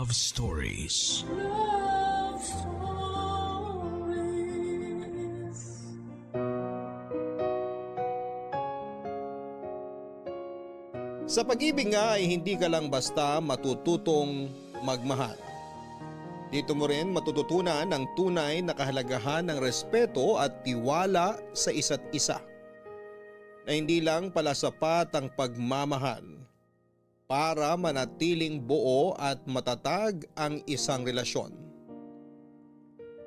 Love Stories. Love Stories. Sa pag-ibig nga ay hindi ka lang basta matututong magmahal. Dito mo rin matututunan ang tunay na kahalagahan ng respeto at tiwala sa isa't isa. Na hindi lang pala sapat ang pagmamahal para manatiling buo at matatag ang isang relasyon.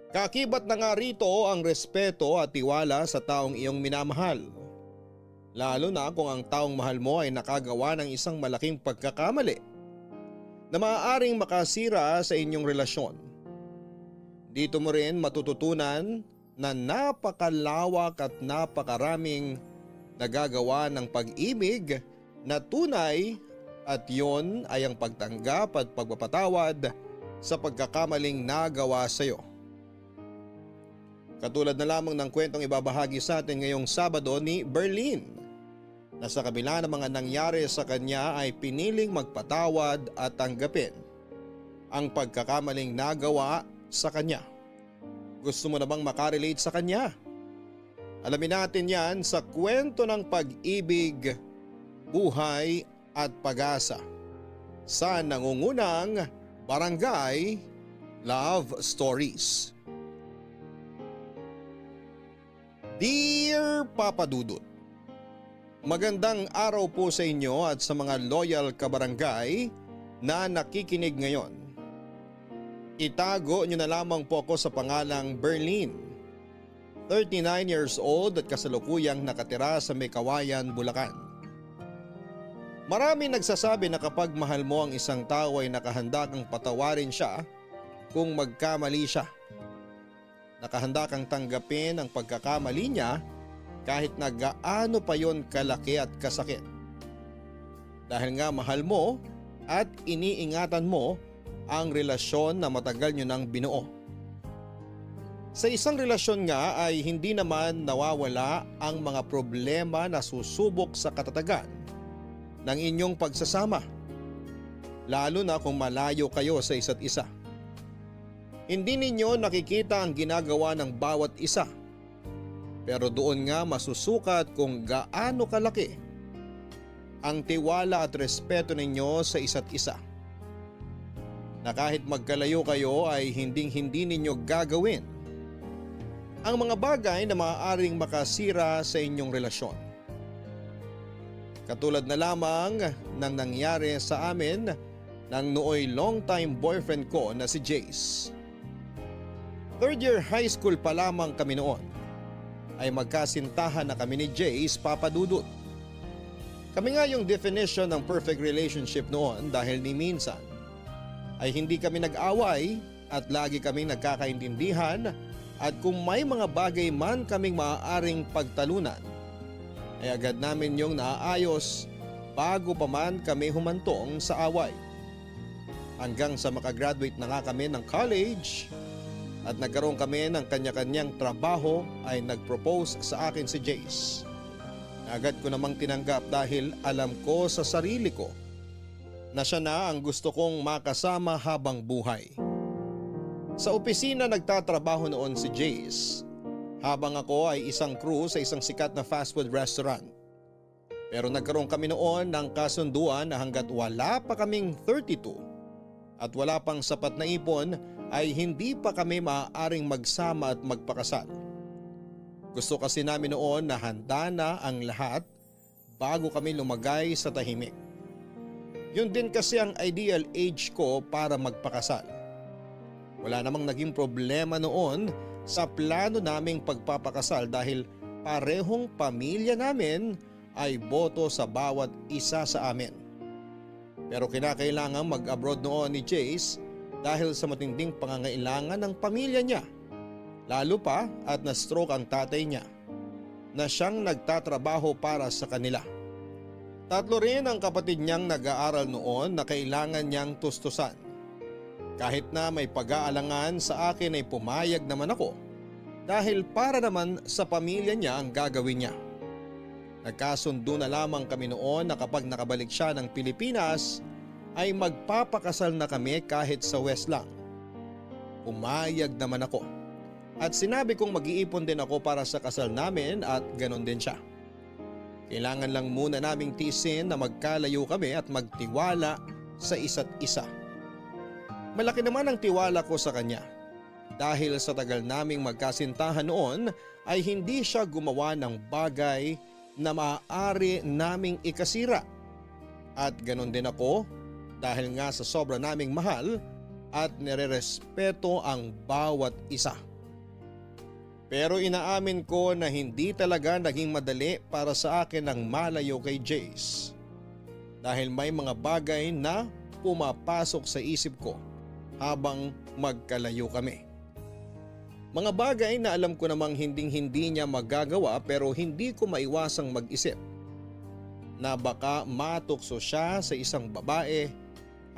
Kakibat na nga rito ang respeto at tiwala sa taong iyong minamahal. Lalo na kung ang taong mahal mo ay nakagawa ng isang malaking pagkakamali na maaaring makasira sa inyong relasyon. Dito mo rin matututunan na napakalawak at napakaraming nagagawa ng pag-ibig na tunay at yon ay ang pagtanggap at pagpapatawad sa pagkakamaling nagawa sa iyo. Katulad na lamang ng kwentong ibabahagi sa atin ngayong Sabado ni Berlin na sa kabila ng mga nangyari sa kanya ay piniling magpatawad at tanggapin ang pagkakamaling nagawa sa kanya. Gusto mo na bang makarelate sa kanya? Alamin natin yan sa kwento ng pag-ibig, buhay at pag-asa sa nangungunang Barangay Love Stories. Dear Papa Dudut, magandang araw po sa inyo at sa mga loyal kabarangay na nakikinig ngayon. Itago nyo na lamang po ako sa pangalang Berlin, 39 years old at kasalukuyang nakatira sa Mekawayan, Bulacan. Marami nagsasabi na kapag mahal mo ang isang tao ay nakahanda kang patawarin siya kung magkamali siya. Nakahanda kang tanggapin ang pagkakamali niya kahit na gaano pa yon kalaki at kasakit. Dahil nga mahal mo at iniingatan mo ang relasyon na matagal nyo nang binuo. Sa isang relasyon nga ay hindi naman nawawala ang mga problema na susubok sa katatagan ng inyong pagsasama. Lalo na kung malayo kayo sa isa't isa. Hindi ninyo nakikita ang ginagawa ng bawat isa. Pero doon nga masusukat kung gaano kalaki ang tiwala at respeto ninyo sa isa't isa. Na kahit magkalayo kayo ay hindi ninyo gagawin ang mga bagay na maaaring makasira sa inyong relasyon. Katulad na lamang ng nangyari sa amin ng nooy long-time boyfriend ko na si Jace. Third year high school pa lamang kami noon ay magkasintahan na kami ni Jace, Papa Dudut. Kami nga yung definition ng perfect relationship noon dahil ni minsan ay hindi kami nag-away at lagi kaming nagkakaintindihan at kung may mga bagay man kaming maaaring pagtalunan ay agad namin yung naaayos bago pa man kami humantong sa away. Hanggang sa makagraduate na nga kami ng college at nagkaroon kami ng kanya-kanyang trabaho ay nag-propose sa akin si Jace. Agad ko namang tinanggap dahil alam ko sa sarili ko na siya na ang gusto kong makasama habang buhay. Sa opisina nagtatrabaho noon si Jace habang ako ay isang crew sa isang sikat na fast food restaurant. Pero nagkaroon kami noon ng kasunduan na hanggat wala pa kaming 32 at wala pang sapat na ipon ay hindi pa kami maaaring magsama at magpakasal. Gusto kasi namin noon na handa na ang lahat bago kami lumagay sa tahimik. Yun din kasi ang ideal age ko para magpakasal. Wala namang naging problema noon sa plano naming pagpapakasal dahil parehong pamilya namin ay boto sa bawat isa sa amin. Pero kinakailangan mag-abroad noon ni Jace dahil sa matinding pangangailangan ng pamilya niya. Lalo pa at na-stroke ang tatay niya na siyang nagtatrabaho para sa kanila. 3 rin ang kapatid niyang nag-aaral noon na kailangan niyang tustusan. Kahit na may pag-aalangan sa akin ay pumayag naman ako dahil para naman sa pamilya niya ang gagawin niya. Nagkasundo na lamang kami noon na kapag nakabalik siya ng Pilipinas ay magpapakasal na kami kahit sa West lang. Pumayag naman ako at sinabi kong mag-iipon din ako para sa kasal namin at ganon din siya. Kailangan lang muna naming tiisin na magkalayo kami at magtiwala sa isa't isa. Malaki naman ang tiwala ko sa kanya. Dahil sa tagal naming magkasintahan noon ay hindi siya gumawa ng bagay na maaari naming ikasira. At ganon din ako dahil nga sa sobra naming mahal at nirerespeto ang bawat isa. Pero inaamin ko na hindi talaga naging madali para sa akin ang malayo kay Jace. Dahil may mga bagay na pumapasok sa isip ko habang magkalayo kami. Mga bagay na alam ko namang hindi niya magagawa pero hindi ko maiwasang mag-isip na baka matukso siya sa isang babae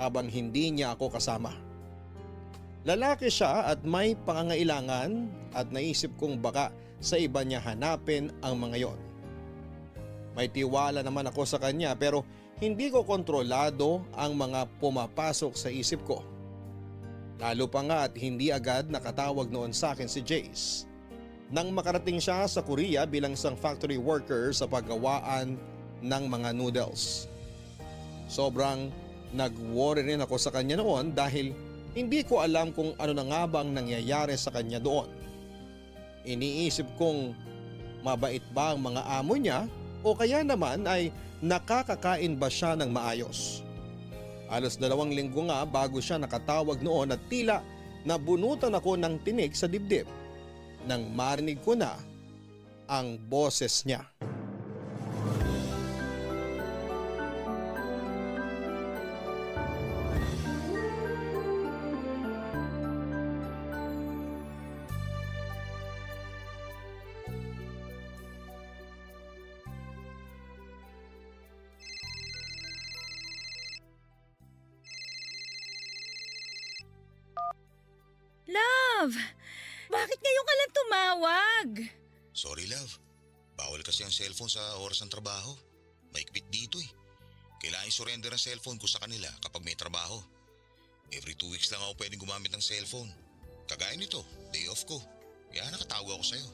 habang hindi niya ako kasama. Lalaki siya at may pangangailangan at naisip kong baka sa iba niya hanapin ang mga yon. May tiwala naman ako sa kanya pero hindi ko kontrolado ang mga pumapasok sa isip ko. Lalo pa nga at hindi agad nakatawag noon sa akin si Jace. Nang makarating siya sa Korea bilang isang factory worker sa paggawaan ng mga noodles. Sobrang nag-worry rin ako sa kanya noon dahil hindi ko alam kung ano na nga bang nangyayari sa kanya doon. Iniisip kong mabait ba ang mga amo niya o kaya naman ay nakakakain ba siya ng maayos. Halos 2 linggo nga bago siya nakatawag noon at tila nabunutan ako ng tinig sa dibdib nang marinig ko na ang boses niya. Love! Bakit ngayon ka lang tumawag? Sorry love, bawal kasi ang cellphone sa oras ng trabaho. Maikpit dito eh. Kailangan i-surrender ang cellphone ko sa kanila kapag may trabaho. Every 2 weeks lang ako pwedeng gumamit ng cellphone. Kagaya nito, day off ko. Kaya nakatawag ako sa'yo.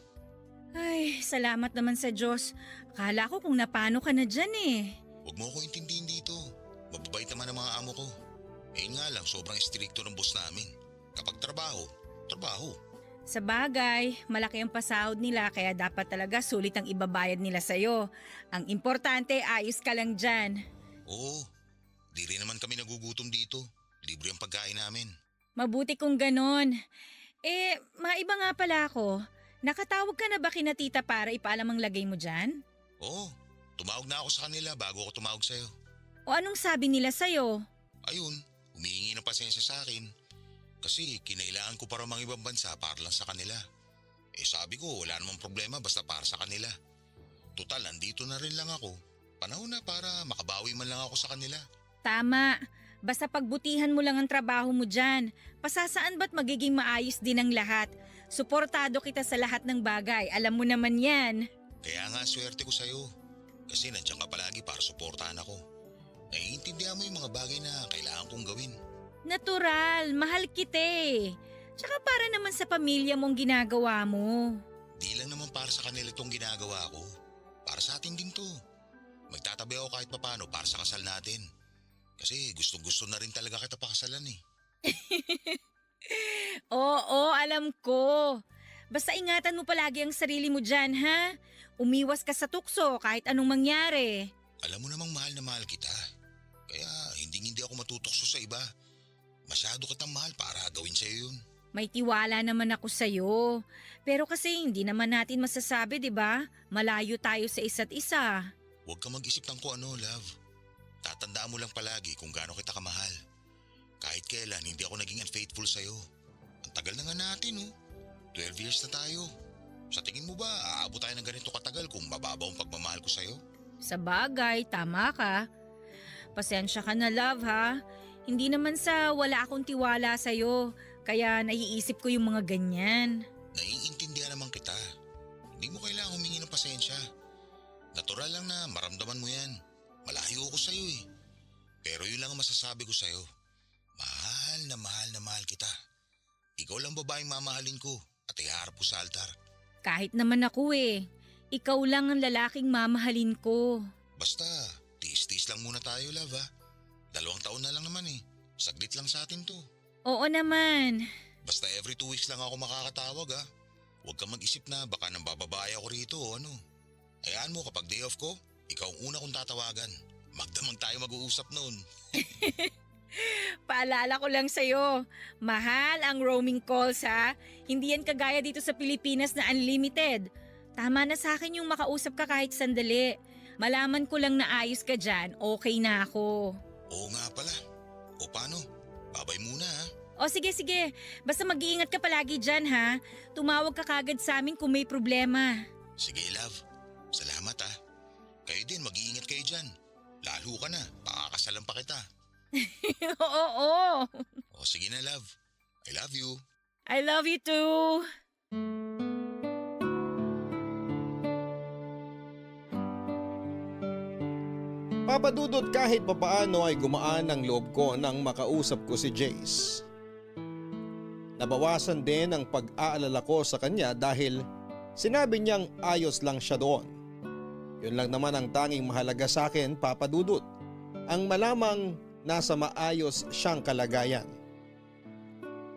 Ay, salamat naman sa Diyos. Akala ko kung napano ka na dyan eh. Huwag mo ako intindihin dito. Mababait naman ang mga amo ko. Eh nga lang, sobrang istrikto ng boss namin. Kapag trabaho, trabaho. Sa bagay, malaki ang pasahod nila kaya dapat talaga sulit ang ibabayad nila sa'yo. Ang importante, ayos ka lang dyan. Oo, di rin naman kami nagugutom dito. Libre ang pagkain namin. Mabuti kung ganon. Maiba nga pala ako. Nakatawag ka na ba kina tita para ipaalam ang lagay mo dyan? Oo, tumawag na ako sa kanila bago ako tumawag sa'yo. O anong sabi nila sa'yo? Ayun, humihingi ng pasensya sa akin. Kasi kinailangan ko para mga ibang bansa para lang sa kanila. Sabi ko wala namang problema basta para sa kanila. Total, andito na rin lang ako. Panahon na para makabawi man lang ako sa kanila. Tama. Basta pagbutihan mo lang ang trabaho mo dyan. Pasasaan ba't magiging maayos din ang lahat? Suportado kita sa lahat ng bagay. Alam mo naman yan. Kaya nga swerte ko sa'yo. Kasi nandiyan ka palagi para suportahan ako. Naiintindihan mo yung mga bagay na kailangan kong gawin. Natural, mahal kita eh. Tsaka para naman sa pamilya mong ginagawa mo. Di lang naman para sa kanila itong ginagawa ko. Para sa atin din to. Magtatabi ako kahit papano para sa kasal natin. Kasi gustong-gusto na rin talaga kita pakasalan eh. Oo, alam ko. Basta ingatan mo palagi ang sarili mo dyan, ha? Umiwas ka sa tukso kahit anong mangyari. Alam mo namang mahal na mahal kita. Kaya hindi ako matutokso sa iba. Masyado kitang mahal para gawin sa'yo yun. May tiwala naman ako sa'yo. Pero kasi hindi naman natin masasabi, di ba? Malayo tayo sa isa't isa. Huwag ka mag-isip ng kung ano, love. Tatandaan mo lang palagi kung gaano kita kamahal. Kahit kailan hindi ako naging unfaithful sa'yo. Ang tagal na nga natin, oh. 12 years na tayo. Sa tingin mo ba, aabot tayo ng ganito katagal kung mababaw ang pagmamahal ko sa'yo? Sa bagay, tama ka. Pasensya ka na, love, ha? Hindi naman sa wala akong tiwala sa'yo, kaya naiisip ko yung mga ganyan. Naiintindihan naman kita. Hindi mo kailangang humingi ng pasensya. Natural lang na maramdaman mo yan. Malayo ako sa'yo eh. Pero yun lang ang masasabi ko sa'yo. Mahal na mahal na mahal kita. Ikaw lang babaeng mamahalin ko at iharap ko sa altar. Kahit naman ako ikaw lang ang lalaking mamahalin ko. Basta, tiis-tiis lang muna tayo, love ha. 2 taon na lang naman eh. Saglit lang sa atin to. Oo naman. Basta every 2 weeks lang ako makakatawag ha. Huwag kang mag-isip na baka nang bababae ako rito o ano. Hayaan mo kapag day off ko, ikaw ang una kong tatawagan. Magdamag tayo mag-uusap noon. Paalala ko lang sa'yo, mahal ang roaming calls ha. Hindi yan kagaya dito sa Pilipinas na unlimited. Tama na sa akin yung makausap ka kahit sandali. Malaman ko lang na ayos ka dyan, okay na ako. Oo nga pala. O paano? Babay muna ha. O sige, basta mag-iingat ka palagi dyan ha. Tumawag ka kagad sa amin kung may problema. Sige love, salamat ha. Kayo din, mag-iingat kayo dyan. Lalo ka na, pakakasalan pa kita. Oo. O sige na love, I love you. I love you too. Papadudot kahit papaano ay gumaan ang loob ko nang makausap ko si Jace. Nabawasan din ang pag-aalala ko sa kanya dahil sinabi niyang ayos lang siya doon. Yun lang naman ang tanging mahalaga sa akin, Papadudot. Ang malamang nasa maayos siyang kalagayan.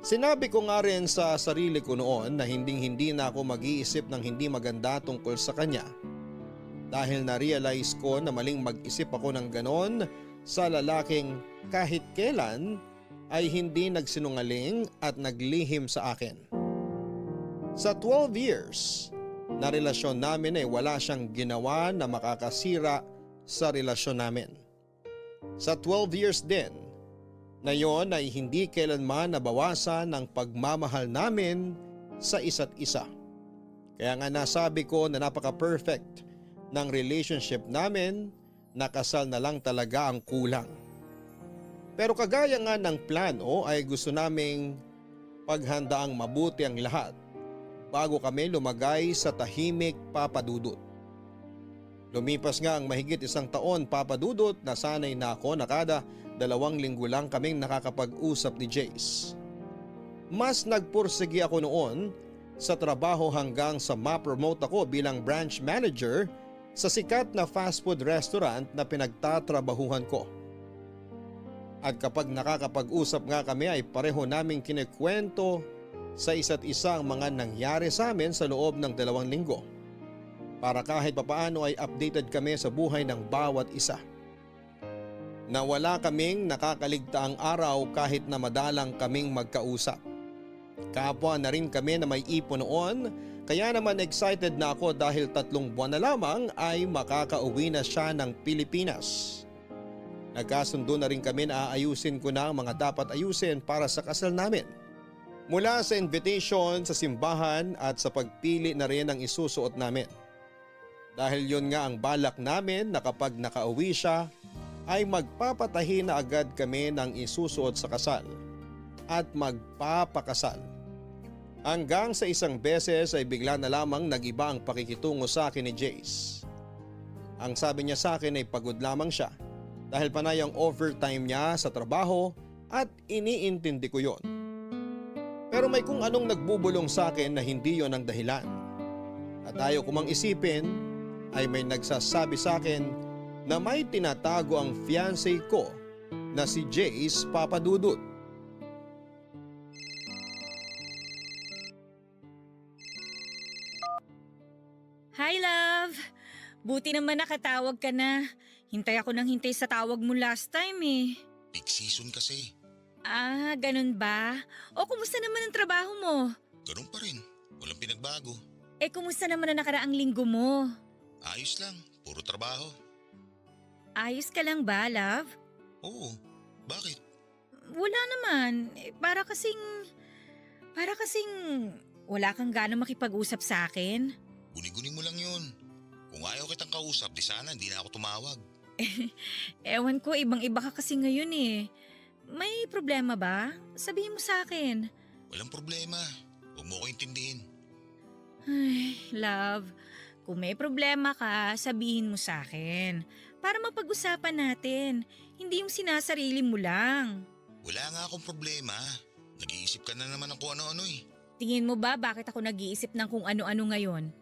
Sinabi ko nga rin sa sarili ko noon na hindi na ako mag-iisip ng hindi maganda tungkol sa kanya. Dahil na-realize ko na maling mag-isip ako ng ganon sa lalaking kahit kailan ay hindi nagsinungaling at naglihim sa akin. Sa 12 years na relasyon namin ay wala siyang ginawa na makakasira sa relasyon namin. Sa 12 years din na yon ay hindi kailanman nabawasan ang pagmamahal namin sa isa't isa. Kaya nga nasabi ko na napaka-perfect ng relationship namin, na kasal na lang talaga ang kulang. Pero kagaya nga ng plano ay gusto naming paghandaang mabuti ang lahat bago kami lumagay sa tahimik, Papadudot. Lumipas nga ang mahigit 1 taon, Papadudot, na sanay na ako na kada 2 linggo lang kaming nakakapag-usap ni Jace. Mas nagpursigi ako noon sa trabaho hanggang sa ma-promote ako bilang branch manager sa sikat na fast food restaurant na pinagtatrabahuhan ko. At kapag nakakapag-usap nga kami ay pareho naming kinikwento sa isa't isa ang mga nangyari sa amin sa loob ng 2 linggo. Para kahit papaano ay updated kami sa buhay ng bawat isa. Na wala kaming nakakaligtaang araw kahit na madalang kaming magkausap. Kapwa na rin kami na may ipon noon, kaya naman excited na ako dahil 3 buwan na lamang ay makakauwi na siya ng Pilipinas. Nagkasundo na rin kami na aayusin ko na ang mga dapat ayusin para sa kasal namin. Mula sa invitation sa simbahan at sa pagpili na rin ang isusuot namin. Dahil yun nga ang balak namin na kapag nakauwi siya ay magpapatahi na agad kami ng isusuot sa kasal at magpapakasal. Hanggang sa isang beses ay bigla na lamang nag-iba ang pakikitungo sa akin ni Jace. Ang sabi niya sa akin ay pagod lamang siya dahil panay ang overtime niya sa trabaho at iniintindi ko yon. Pero may kung anong nagbubulong sa akin na hindi yon ang dahilan. At ayaw ko mang isipin ay may nagsasabi sa akin na may tinatago ang fiancé ko na si Jace, Papadudot. Hi love! Buti naman nakatawag ka na. Hintay ako ng hintay sa tawag mo last time Peak season kasi. Ah, ganun ba? O kumusta naman ang trabaho mo? Ganun pa rin. Walang pinagbago. Kumusta naman ang nakaraang linggo mo? Ayos lang. Puro trabaho. Ayos ka lang ba, love? Oo. Bakit? Wala naman. Para kasing wala kang gana makipag-usap sa akin. Guni-guni mo lang yun. Kung ayaw kitang kausap, di sana hindi na ako tumawag. Ewan ko, ibang-iba ka kasi ngayon May problema ba? Sabihin mo sa akin. Walang problema. Huwag mo ko intindihin. Ay, love, kung may problema ka, sabihin mo sa akin. Para mapag-usapan natin. Hindi yung sinasarili mo lang. Wala nga akong problema. Nag-iisip ka na naman ng kung ano-ano eh. Tingin mo ba bakit ako nag-iisip ng kung ano-ano ngayon?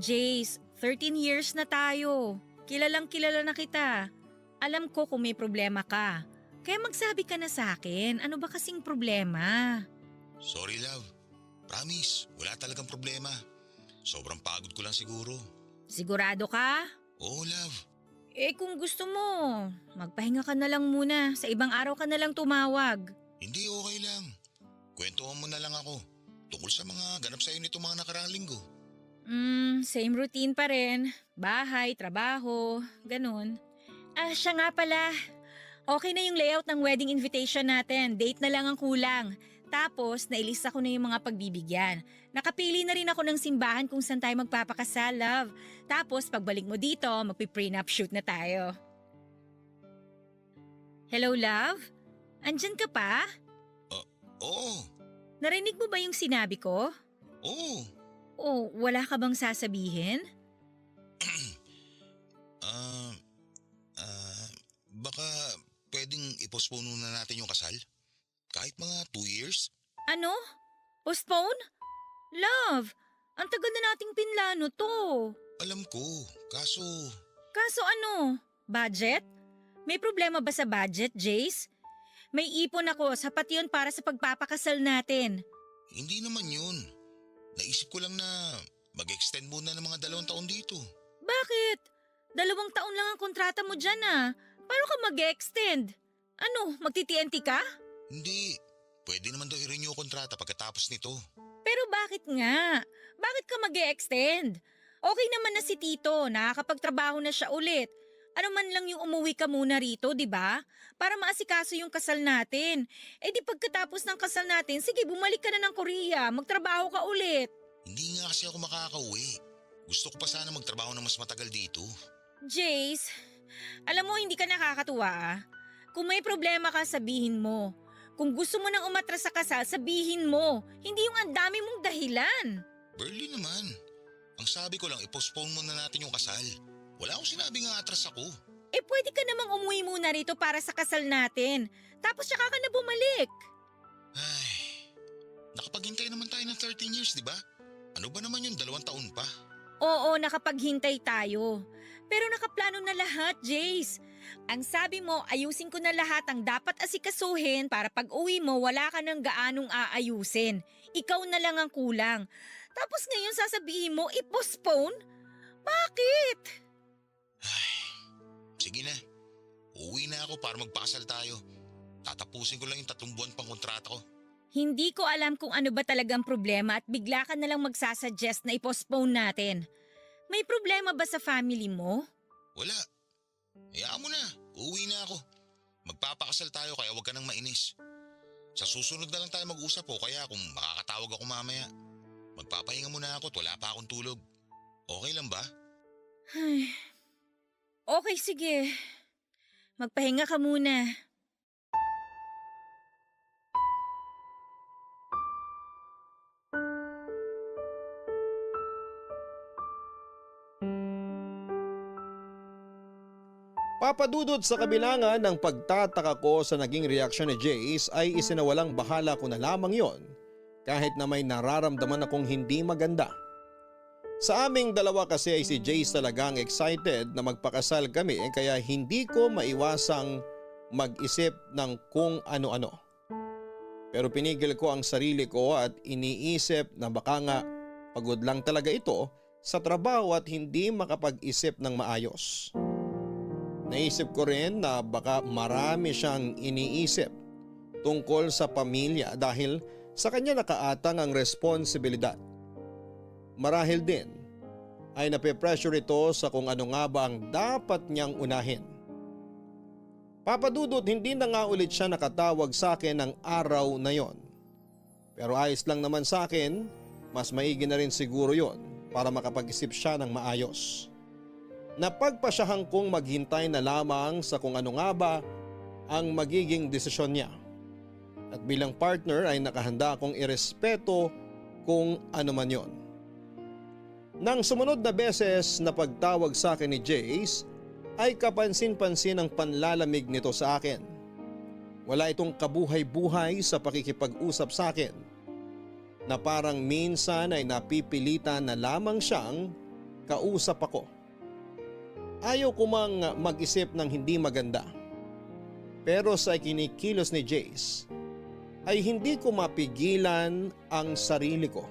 Jace, 13 years na tayo. Kilalang kilala na kita. Alam ko kung may problema ka. Kaya magsabi ka na sa akin, ano ba kasing problema? Sorry love. Promise, wala talagang problema. Sobrang pagod ko lang siguro. Sigurado ka? Oo love. Kung gusto mo, magpahinga ka na lang muna. Sa ibang araw ka na lang tumawag. Hindi okay lang. Kwentuhan mo na lang ako. Tungkol sa mga ganap sa'yo nito mga nakaraang linggo. Same routine pa rin. Bahay, trabaho, ganun. Siya nga pala. Okay na yung layout ng wedding invitation natin. Date na lang ang kulang. Tapos, nailista ko na yung mga pagbibigyan. Nakapili na rin ako ng simbahan kung saan tayo magpapakasal, love. Tapos, pagbalik mo dito, magpi-prenup shoot na tayo. Hello, love? Andyan ka pa? Oo. Narinig mo ba yung sinabi ko? Oo. O wala ka bang sasabihin? Baka pwedeng i-postpone muna natin yung kasal? Kahit mga 2 years? Ano? Postpone? Love, ang tagal na nating pinlano to. Alam ko, kaso Kaso ano? Budget? May problema ba sa budget, Jace? May ipon ako, sapat yun para sa pagpapakasal natin. hindi naman yun. Naisip ko lang na mag-extend muna ng mga 2 taon dito. Bakit? 2 taon lang ang kontrata mo dyan ah. Paano ka mag-extend? Ano, magti-TNT ka? Hindi. Pwede naman daw i-renew yung kontrata pagkatapos nito. Pero bakit nga? Bakit ka mag-extend? Okay naman na si Tito, nakakapagtrabaho na siya ulit. Ano man lang yung umuwi ka muna rito, di ba? Para maasikaso yung kasal natin. Di pagkatapos ng kasal natin, sige bumalik ka na ng Korea, magtrabaho ka ulit. Hindi nga kasi ako makakauwi. Gusto ko pa sana magtrabaho ng mas matagal dito. Jace, alam mo hindi ka nakakatuwa ah. Kung may problema ka, sabihin mo. Kung gusto mo nang umatras sa kasal, sabihin mo. Hindi yung ang dami mong dahilan. Barely naman. Ang sabi ko lang, i-postpone muna natin yung kasal. Wala akong sinabing atras ako. Pwede ka namang umuwi muna rito para sa kasal natin. Tapos tsaka ka na bumalik. Ay, nakapaghintay naman tayo ng 13 years, di ba? Ano ba naman yung 2 taon pa? Oo, nakapaghintay tayo. Pero nakaplano na lahat, Jace. Ang sabi mo, ayusin ko na lahat ang dapat asikasuhin para pag uwi mo, wala ka ng gaanong aayusin. Ikaw na lang ang kulang. Tapos ngayon sasabihin mo, i-postpone? Bakit? Sige na. Uuwi na ako para magpakasal tayo. Tatapusin ko lang yung 3 buwan pang kontrata ko. Hindi ko alam kung ano ba talagang problema at bigla ka na lang magsasuggest na i-postpone natin. May problema ba sa family mo? Wala. Hayaan mo na. Uuwi na ako. Magpapakasal tayo kaya huwag ka nang mainis. Sa susunod na lang tayo mag-usap o kaya kung makakatawag ako mamaya. Magpapahinga muna ako at wala pa akong tulog. Okay lang ba? Okay, sige. Magpahinga ka muna. Papadudod sa kabilangan ng pagtataka ko sa naging reaksyon ni Jace ay isinawalang bahala ko na lamang yon kahit na may nararamdaman akong hindi maganda. Sa aming dalawa kasi ay si Jace talagang excited na magpakasal kami kaya hindi ko maiwasang mag-isip ng kung ano-ano. Pero pinigil ko ang sarili ko at iniisip na baka nga pagod lang talaga ito sa trabaho at hindi makapag-isip ng maayos. Naisip ko rin na baka marami siyang iniisip tungkol sa pamilya dahil sa kanya nakaatang ang responsibilidad. Marahil din ay nape-pressure ito sa kung ano nga ba ang dapat niyang unahin. Papadudod, hindi na nga ulit siya nakatawag sa akin ng araw na yon. Pero ayos lang naman sa akin, mas maigi na rin siguro yon para makapag-isip siya ng maayos. Napagpasyahan kong maghintay na lamang sa kung ano nga ba ang magiging desisyon niya. At bilang partner ay nakahanda akong irespeto kung ano man yon. Nang sumunod na beses na pagtawag sa akin ni Jace ay kapansin-pansin ang panlalamig nito sa akin. Wala itong kabuhay-buhay sa pakikipag-usap sa akin na parang minsan ay napipilitan na lamang siyang kausap ako. Ayaw ko mang mag-isip ng hindi maganda. Pero sa kinikilos ni Jace ay hindi ko mapigilan ang sarili ko.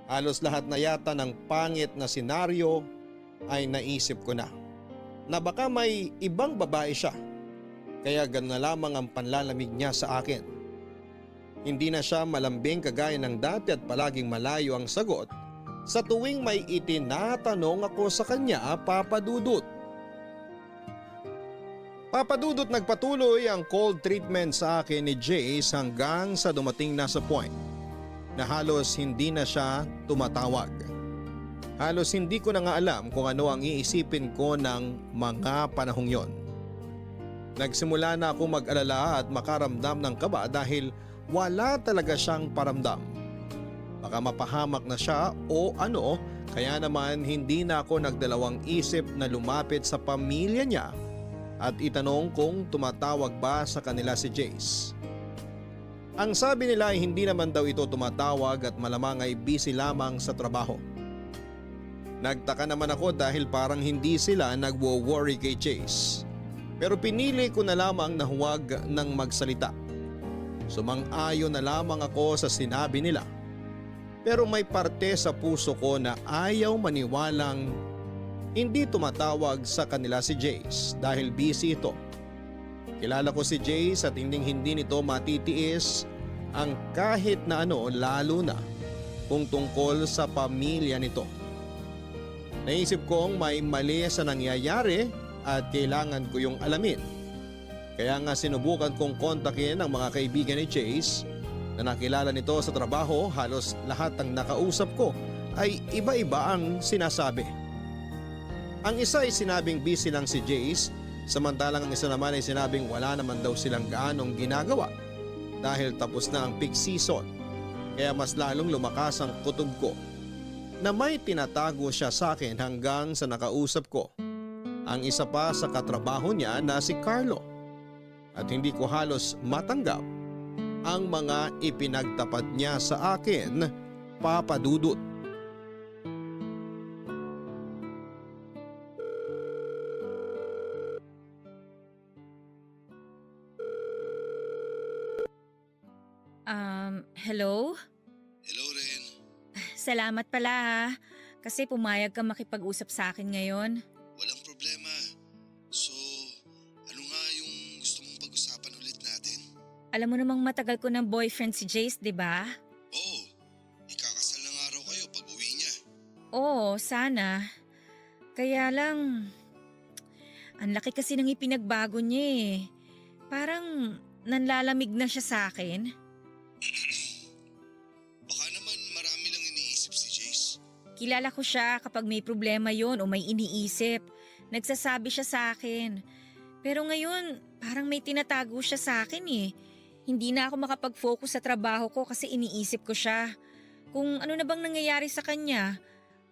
Halos lahat na yata ng pangit na senaryo ay naisip ko na baka may ibang babae siya, kaya gano'n na lamang ang panlalamig niya sa akin. Hindi na siya malambing kagaya ng dati at palaging malayo ang sagot sa tuwing may itinatanong ako sa kanya, Papa Dudut. Papa Dudut, nagpatuloy ang cold treatment sa akin ni Jace hanggang sa dumating na sa point na halos hindi na siya tumatawag. Halos hindi ko na nga alam kung ano ang iisipin ko ng mga panahong yon. Nagsimula na ako mag-alala at makaramdam ng kaba dahil wala talaga siyang paramdam. Baka mapahamak na siya o ano, kaya naman hindi na ako nagdalawang isip na lumapit sa pamilya niya at itanong kung tumatawag ba sa kanila si Jace. Ang sabi nila ay hindi naman daw ito tumatawag at malamang ay busy lamang sa trabaho. Nagtaka naman ako dahil parang hindi sila nagwo-worry kay Jace. Pero pinili ko na lamang na huwag nang magsalita. Sumang-ayon na lamang ako sa sinabi nila. Pero may parte sa puso ko na ayaw maniwalang hindi tumatawag sa kanila si Jace dahil busy ito. Kilala ko si Jace at hindi nito matitiis ang kahit na ano, lalo na kung tungkol sa pamilya nito. Naisip kong may mali sa nangyayari at kailangan ko yung alamin. Kaya nga sinubukan kong kontakin ang mga kaibigan ni Jace na nakilala nito sa trabaho. Halos lahat ng nakausap ko ay iba-iba ang sinasabi. Ang isa ay sinabing busy lang si Jace, samantalang ang isa naman ay sinabing wala naman daw silang gaanong ginagawa dahil tapos na ang peak season. Kaya mas lalong lumakas ang kutob ko na may tinatago siya sa akin hanggang sa nakausap ko ang isa pa sa katrabaho niya na si Carlo. At hindi ko halos matanggap ang mga ipinagtapat niya sa akin, Papa Dudut. Hello? Hello, Ren. Salamat pala ha, kasi pumayag ka makipag-usap sa akin ngayon. Walang problema. So, ano nga yung gusto mong pag-usapan ulit natin? Alam mo namang matagal ko ng boyfriend si Jace, di ba? Oo, ikakasal na nga raw kayo pag uwi niya. Oo, sana. Kaya lang, ang laki kasi ng ipinagbago niya eh. Parang nanlalamig na siya sa akin. Baka naman marami lang iniisip si Jace. Kilala ko siya kapag may problema yon o may iniisip. Nagsasabi siya sa akin. Pero ngayon, parang may tinatago siya sa akin eh. Hindi na ako makapag-focus sa trabaho ko kasi iniisip ko siya. Kung ano na bang nangyayari sa kanya,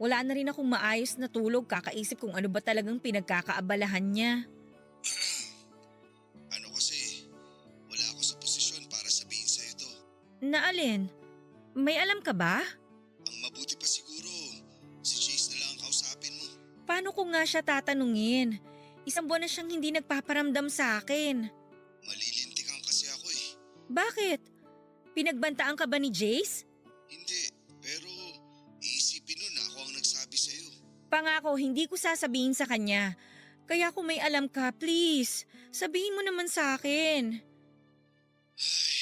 wala na rin akong maayos na tulog kakaisip kung ano ba talagang pinagkakaabalahan niya. Ano kasi, wala ako sa posisyon para sabihin sa'yo to. Na alin? May alam ka ba? Ang mabuti pa siguro, si Jace na lang ang kausapin mo. Paano ko nga siya tatanungin? Isang buwan na siyang hindi nagpaparamdam sa akin. Malilintikan kasi ako eh. Bakit? Pinagbantaan ka ba ni Jace? Hindi, pero iisipin nun na ako ang nagsabi sa'yo. Pangako, hindi ko sasabihin sa kanya. Kaya kung may alam ka, please, sabihin mo naman sa akin. Ay,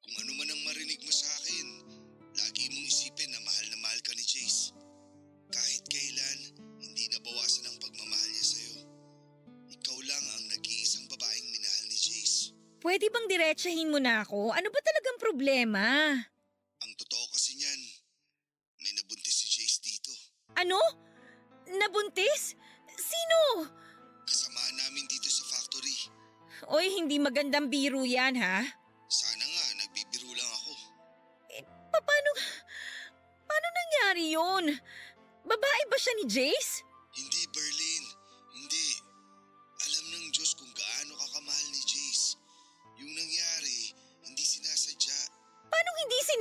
kung ano man ang marinig mo sa akin, lagi mong isipin na mahal ka ni Jace. Kahit kailan, hindi nabawasan ang pagmamahal niya sa'yo. Ikaw lang ang nag-iisang babaeng minahal ni Jace. Pwede bang diretsahin mo na ako? Ano ba talagang problema? Ang totoo kasi niyan, may nabuntis si Jace dito. Ano? Nabuntis? Sino? Kasamahan namin dito sa factory. Oy, hindi magandang biro yan ha? Sana nga, nagbibiro lang ako. Paano nangyari yun? Babae ba siya ni Jace? Hindi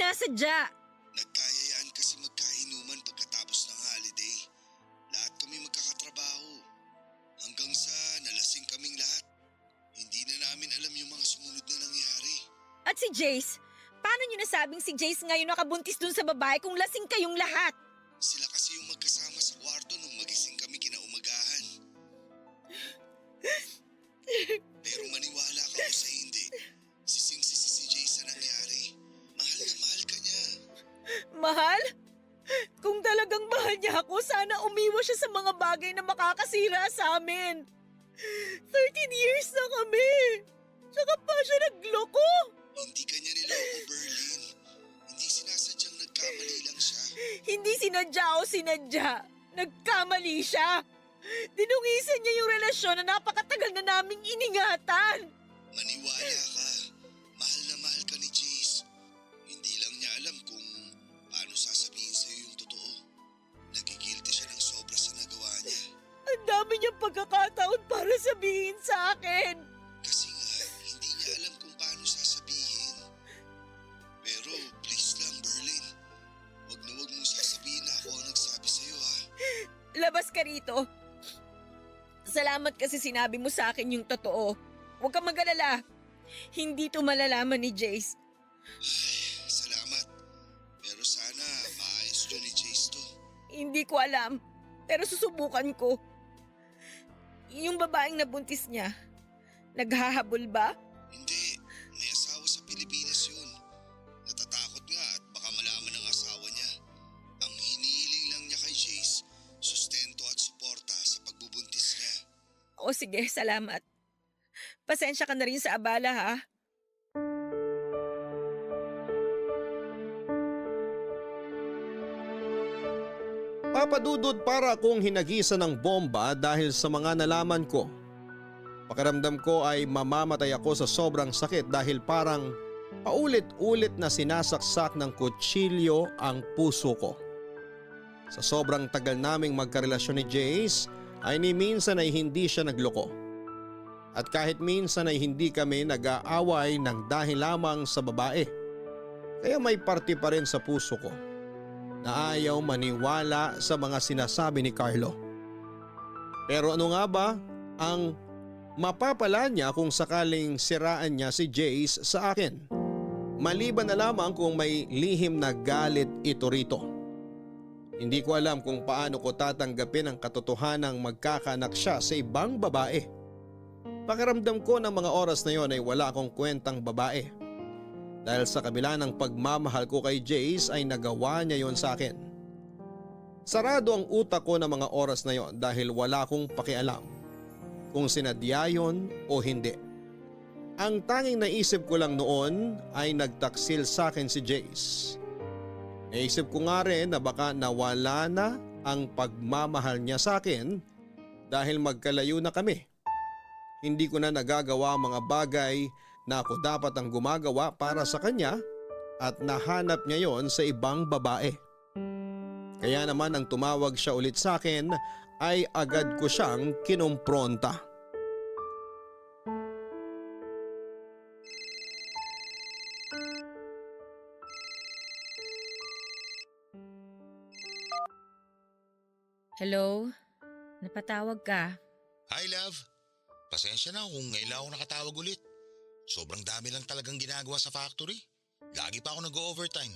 sinasadya. Nagkayayaan kasi magkainuman pagkatapos ng holiday. Lahat kami magkakatrabaho. Hanggang sa nalasing kaming lahat. Hindi na namin alam yung mga sumunod na nangyari. At si Jace, paano niyo nasabing si Jace ngayon nakabuntis dun sa babae kung lasing kayong lahat? Sila kasi yung magkasama sa kwarto nung magising kami kinaumagahan. Pero maniwala ka o sa hindi, sising-sisi si Jay sa nangyari. Mahal na mahal ka niya. Mahal? Kung talagang mahal niya ako, sana umiwas siya sa mga bagay na makakasira sa amin. 13 years na kami. Tsaka pa siya nagloko. Hindi ka niya niloko, Berlin. Hindi sinasadyang nagkamali lang siya. Hindi sinadya o sinadya. Nagkamali siya. Dinungisan niya yung relasyon na napakatagal na naming iningatan. Maniwala ka. Mahal na mahal ka ni Jace. Hindi lang niya alam kung paano sasabihin sa'yo yung totoo. Nagigilty siya ng sobra sa nagawa niya. Ang dami niyang pagkakataon para sabihin sa akin. Kasi nga, hindi niya alam kung paano sasabihin. Pero please lang, Berlin. Huwag na huwag mong sasabihin na ako ang nagsabi sa'yo, ha? Labas ka rito. Salamat kasi sinabi mo sa akin yung totoo. Huwag kang mag-alala. Hindi to malalaman ni Jace. Salamat. Pero sana maayos yun ni Jace to. Hindi ko alam. Pero susubukan ko. Yung babaeng nabuntis niya, naghahabol ba? Hindi. May asawa sa Pilipinas yun. Natatakot nga at baka malaman ng asawa niya. Ang hinihiling lang niya kay Jace, sustento at suporta sa pagbubuntis niya. O sige, salamat. Pasensya ka na rin sa abala ha. Papadudod para akong hinagisan ng bomba dahil sa mga nalaman ko. Pakiramdam ko ay mamamatay ako sa sobrang sakit dahil parang paulit-ulit na sinasaksak ng kutsilyo ang puso ko. Sa sobrang tagal naming magkarelasyon ni Jace ay ni minsan ay hindi siya nagloko. At kahit minsan ay hindi kami nag-aaway ng dahil lamang sa babae. Kaya may parte pa rin sa puso ko na ayaw maniwala sa mga sinasabi ni Carlo. Pero ano nga ba ang mapapala niya kung sakaling siraan niya si Jace sa akin? Maliban na lamang kung may lihim na galit ito rito. Hindi ko alam kung paano ko tatanggapin ang katotohanang magkakaanak siya sa ibang babae. Pakiramdam ko ng mga oras na yon ay wala akong kwentang babae. Dahil sa kabila ng pagmamahal ko kay Jace ay nagawa niya yon sa akin. Sarado ang utak ko ng mga oras na yon dahil wala akong pakialam kung sinadya yon o hindi. Ang tanging naisip ko lang noon ay nagtaksil sa akin si Jace. Naisip ko nga rin na baka nawala na ang pagmamahal niya sa akin dahil magkalayo na kami. Hindi ko na nagagawa ang mga bagay na ako dapat ang gumagawa para sa kanya at nahanap niya yon sa ibang babae. Kaya naman nang tumawag siya ulit sa akin ay agad ko siyang kinumpronta. Hello? Napatawag ka? Hi, love. Pasensya na kung ngayon lang ako nakatawag ulit. Sobrang dami lang talagang ginagawa sa factory. Lagi pa ako nag-overtime.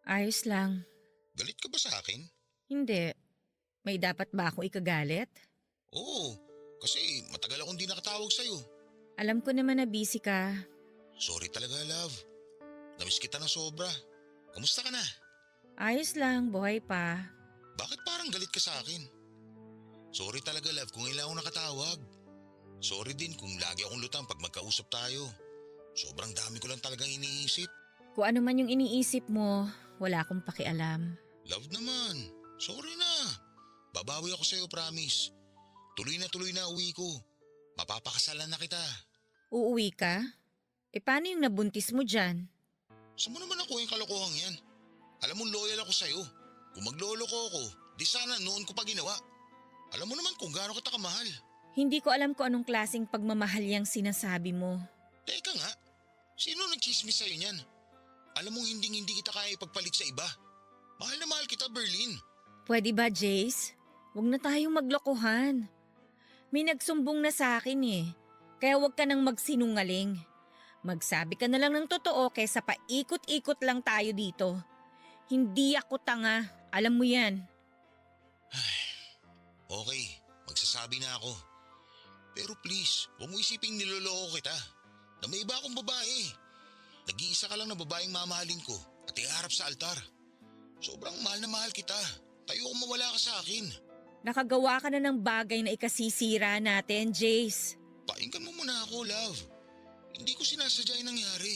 Ayos lang. Galit ka ba sa akin? Hindi. May dapat ba ako ikagalit? Oo, kasi matagal akong di nakatawag sa'yo. Alam ko naman na busy ka. Sorry talaga, love. Namiss kita ng sobra. Kamusta ka na? Ayos lang, buhay pa. Bakit parang galit ka sa akin? Sorry talaga, love, kung ngayon lang ako nakatawag. Sorry din kung lagi akong lutang pag magkausap tayo. Sobrang dami ko lang talagang iniisip. Kung ano man yung iniisip mo, wala akong pakialam. Love naman. Sorry na. Babawi ako sa'yo, promise. Tuloy na uwi ko. Mapapakasalan na kita. Uuwi ka? E paano yung nabuntis mo dyan? Saan mo naman ako yung kalokohang yan? Alam mo, loyal ako sa'yo. Kung magloloko ako, di sana noon ko pa ginawa. Alam mo naman kung gaano kita kamahal. Hindi ko alam kung anong klaseng pagmamahal yung sinasabi mo. Teka nga, sino nagchismis sa'yo niyan? Alam mong hindi kita kaya ipagpalit sa iba. Mahal na mahal kita, Berlin. Pwede ba, Jace? Huwag na tayong maglokohan. May nagsumbong na sa akin eh. Kaya huwag ka nang magsinungaling. Magsabi ka na lang ng totoo kaysa paikot-ikot lang tayo dito. Hindi ako tanga. Alam mo yan. Okay, magsasabi na ako. Pero please, huwag mo isiping niloloko kita. Na may iba akong babae. Nag-iisa ka lang na babaeng mamahalin ko at iharap sa altar. Sobrang mahal na mahal kita. Tayo kung mawala ka sa akin. Nakagawa ka na ng bagay na ikasisira natin, Jace. Painggan mo muna ako, love. Hindi ko sinasadya yung nangyari.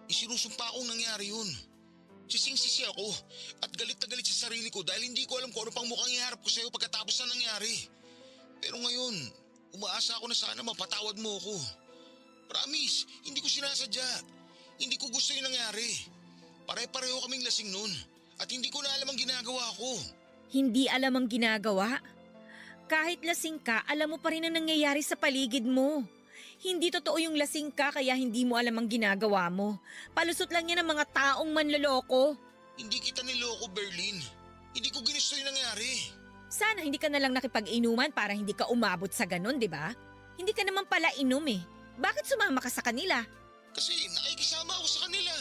Isinusumpa akong nangyari yun. Sising-sisi ako at galit na galit sa sarili ko dahil hindi ko alam kung ano pang mukhang iharap ko sa'yo pagkatapos na nangyari. Pero ngayon, umaasa ako na sana mapatawad mo ako. Promise, hindi ko sinasadya. Hindi ko gusto yung nangyari. Pare-pareho kaming lasing nun at hindi ko na alam ang ginagawa ko. Hindi alam ang ginagawa? Kahit lasing ka, alam mo pa rin ang nangyayari sa paligid mo. Hindi totoo yung lasing ka kaya hindi mo alam ang ginagawa mo. Palusot lang yan ng mga taong manloloko. Hindi kita niloko, Berlin. Hindi ko ginusto yung nangyari. Sana hindi ka na lang nakipag-inuman para hindi ka umabot sa ganun, di ba? Hindi ka naman pala inom eh. Bakit sumama ka sa kanila? Kasi nakikisama ako sa kanila.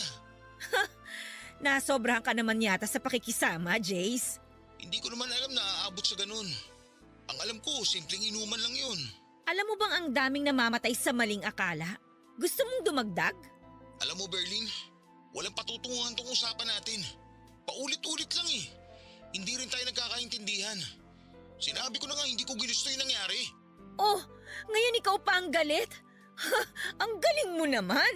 Nasobrahan ka naman yata sa pakikisama, Jace. Hindi ko naman alam na aabot sa ganun. Ang alam ko, simpleng inuman lang yun. Alam mo bang ang daming namamatay sa maling akala? Gusto mong dumagdag? Alam mo, Berlin, walang patutunguhan tong usapan natin. Paulit-ulit lang eh. Hindi rin tayo nagkakaintindihan. Sinabi ko na nga hindi ko ginusto yung nangyari. Oh, ngayon ikaw pa ang galit? Ang galing mo naman.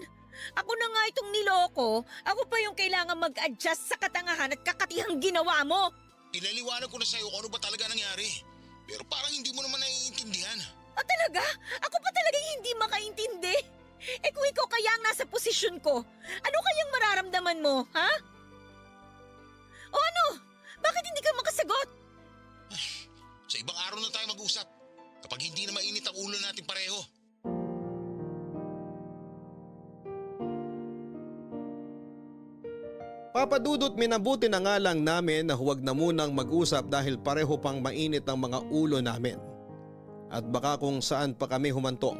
Ako na nga itong niloko. Ako pa yung kailangan mag-adjust sa katangahan at kakatihang ginawa mo. Pinaliwanag ko na sa'yo kung ano ba talaga nangyari. Pero parang hindi mo naman naiintindihan. Ah, talaga? Ako pa talaga hindi makaintindi. Eh kung ikaw kaya ang nasa posisyon ko, ano kayang mararamdaman mo, ha? O ano? Bakit hindi ka makasagot? Sa ibang araw na tayo mag-usap. Kapag hindi na mainit ang ulo natin pareho. Papadudot minabuti na nga lang namin na huwag na munang mag-usap dahil pareho pang mainit ang mga ulo namin. At baka kung saan pa kami humantong.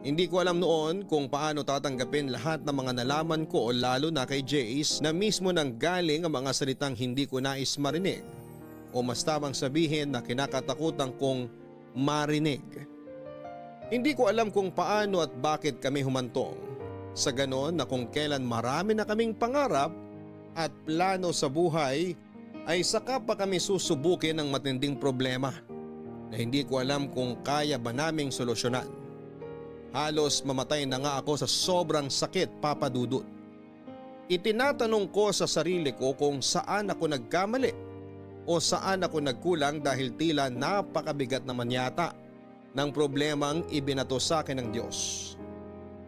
Hindi ko alam noon kung paano tatanggapin lahat ng mga nalaman ko lalo na kay Jace na mismo nang galing ang mga salitang hindi ko nais marinig o mas tamang sabihin na kinakatakutan kong marinig. Hindi ko alam kung paano at bakit kami humantong. Sa ganon na kung kailan marami na kaming pangarap at plano sa buhay ay saka pa kami susubukin ng matinding problema na hindi ko alam kung kaya ba naming solusyonan. Halos mamatay na nga ako sa sobrang sakit, Papa Dudut. Itinatanong ko sa sarili ko kung saan ako nagkamali o saan ako nagkulang dahil tila napakabigat naman yata ng problemang ibinato sa akin ng Diyos.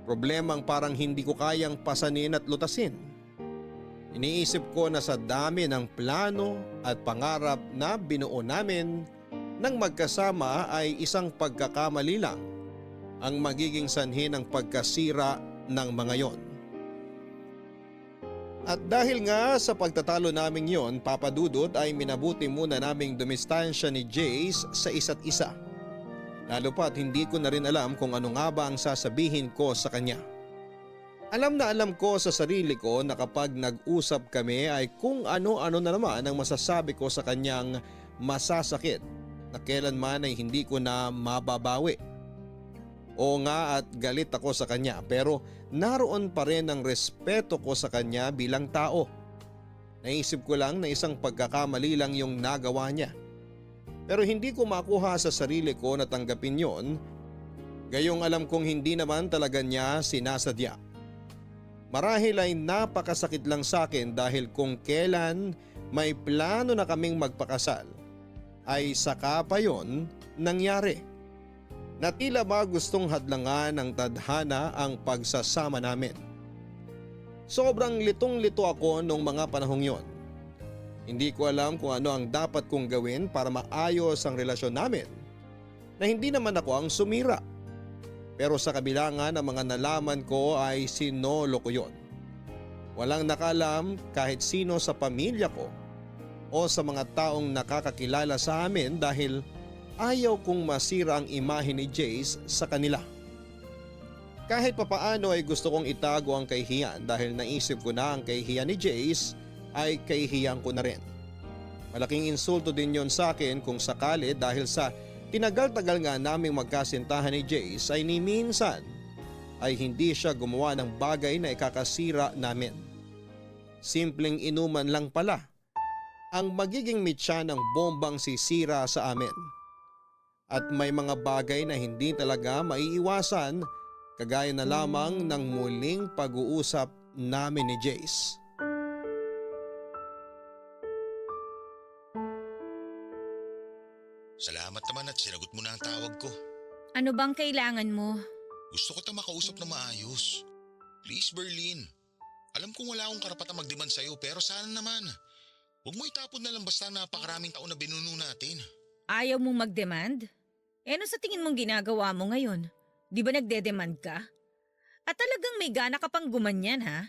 Problemang parang hindi ko kayang pasanin at lutasin. Iniisip ko na sa dami ng plano at pangarap na binuo namin nang magkasama ay isang pagkakamali lang ang magiging sanhi ng pagkasira ng mga yon. At dahil nga sa pagtatalo naming yon, Papa Dudut, ay minabuti muna naming dumistansya ni Jace sa isa't isa. Lalo pa't hindi ko na rin alam kung ano nga ba ang sasabihin ko sa kanya. Alam na alam ko sa sarili ko na kapag nag-usap kami ay kung ano-ano na naman ang masasabi ko sa kanyang masasakit na kailanman ay hindi ko na mababawi. Oo nga at galit ako sa kanya pero naroon pa rin ang respeto ko sa kanya bilang tao. Naisip ko lang na isang pagkakamali lang yung nagawa niya. Pero hindi ko makuha sa sarili ko na tanggapin yon, gayong alam kong hindi naman talaga niya sinasadya. Marahil ay napakasakit lang sa akin dahil kung kailan may plano na kaming magpakasal, ay saka pa yon nangyari. Na tila ba gustong hadlangan ng tadhana ang pagsasama namin. Sobrang litong-lito ako nung mga panahong yon. Hindi ko alam kung ano ang dapat kong gawin para maayos ang relasyon namin na hindi naman ako ang sumira. Pero sa kabila nga ng mga nalaman ko ay sinolo ko yon. Walang nakalam kahit sino sa pamilya ko o sa mga taong nakakakilala sa amin dahil ayaw kong masira ang imahe ni Jace sa kanila. Kahit papaano ay gusto kong itago ang kahihiyan dahil naisip ko na ang kahihiyan ni Jace ay kahihiyan ko na rin. Malaking insulto din yon sa akin kung sakali dahil sa tinagal-tagal nga naming magkasintahan ni Jace ay ni minsan ay hindi siya gumawa ng bagay na ikakasira namin. Simpleng inuman lang pala ang magiging mitya ng bombang sisira sa amin. At may mga bagay na hindi talaga maiiwasan kagaya na lamang ng muling pag-uusap namin ni Jace. Salamat naman at sinagot mo na ang tawag ko. Ano bang kailangan mo? Gusto ko ta makausap na maayos. Please, Berlin. Alam kong wala akong karapatang mag-demand sa'yo pero sana naman. Huwag mo itapon na lang basta napakaraming taon na binuno natin. Ayaw mong mag-demand? Ano sa tingin mong ginagawa mo ngayon? Di ba nagde-demand ka? At talagang may gana ka pang gumanyan ha?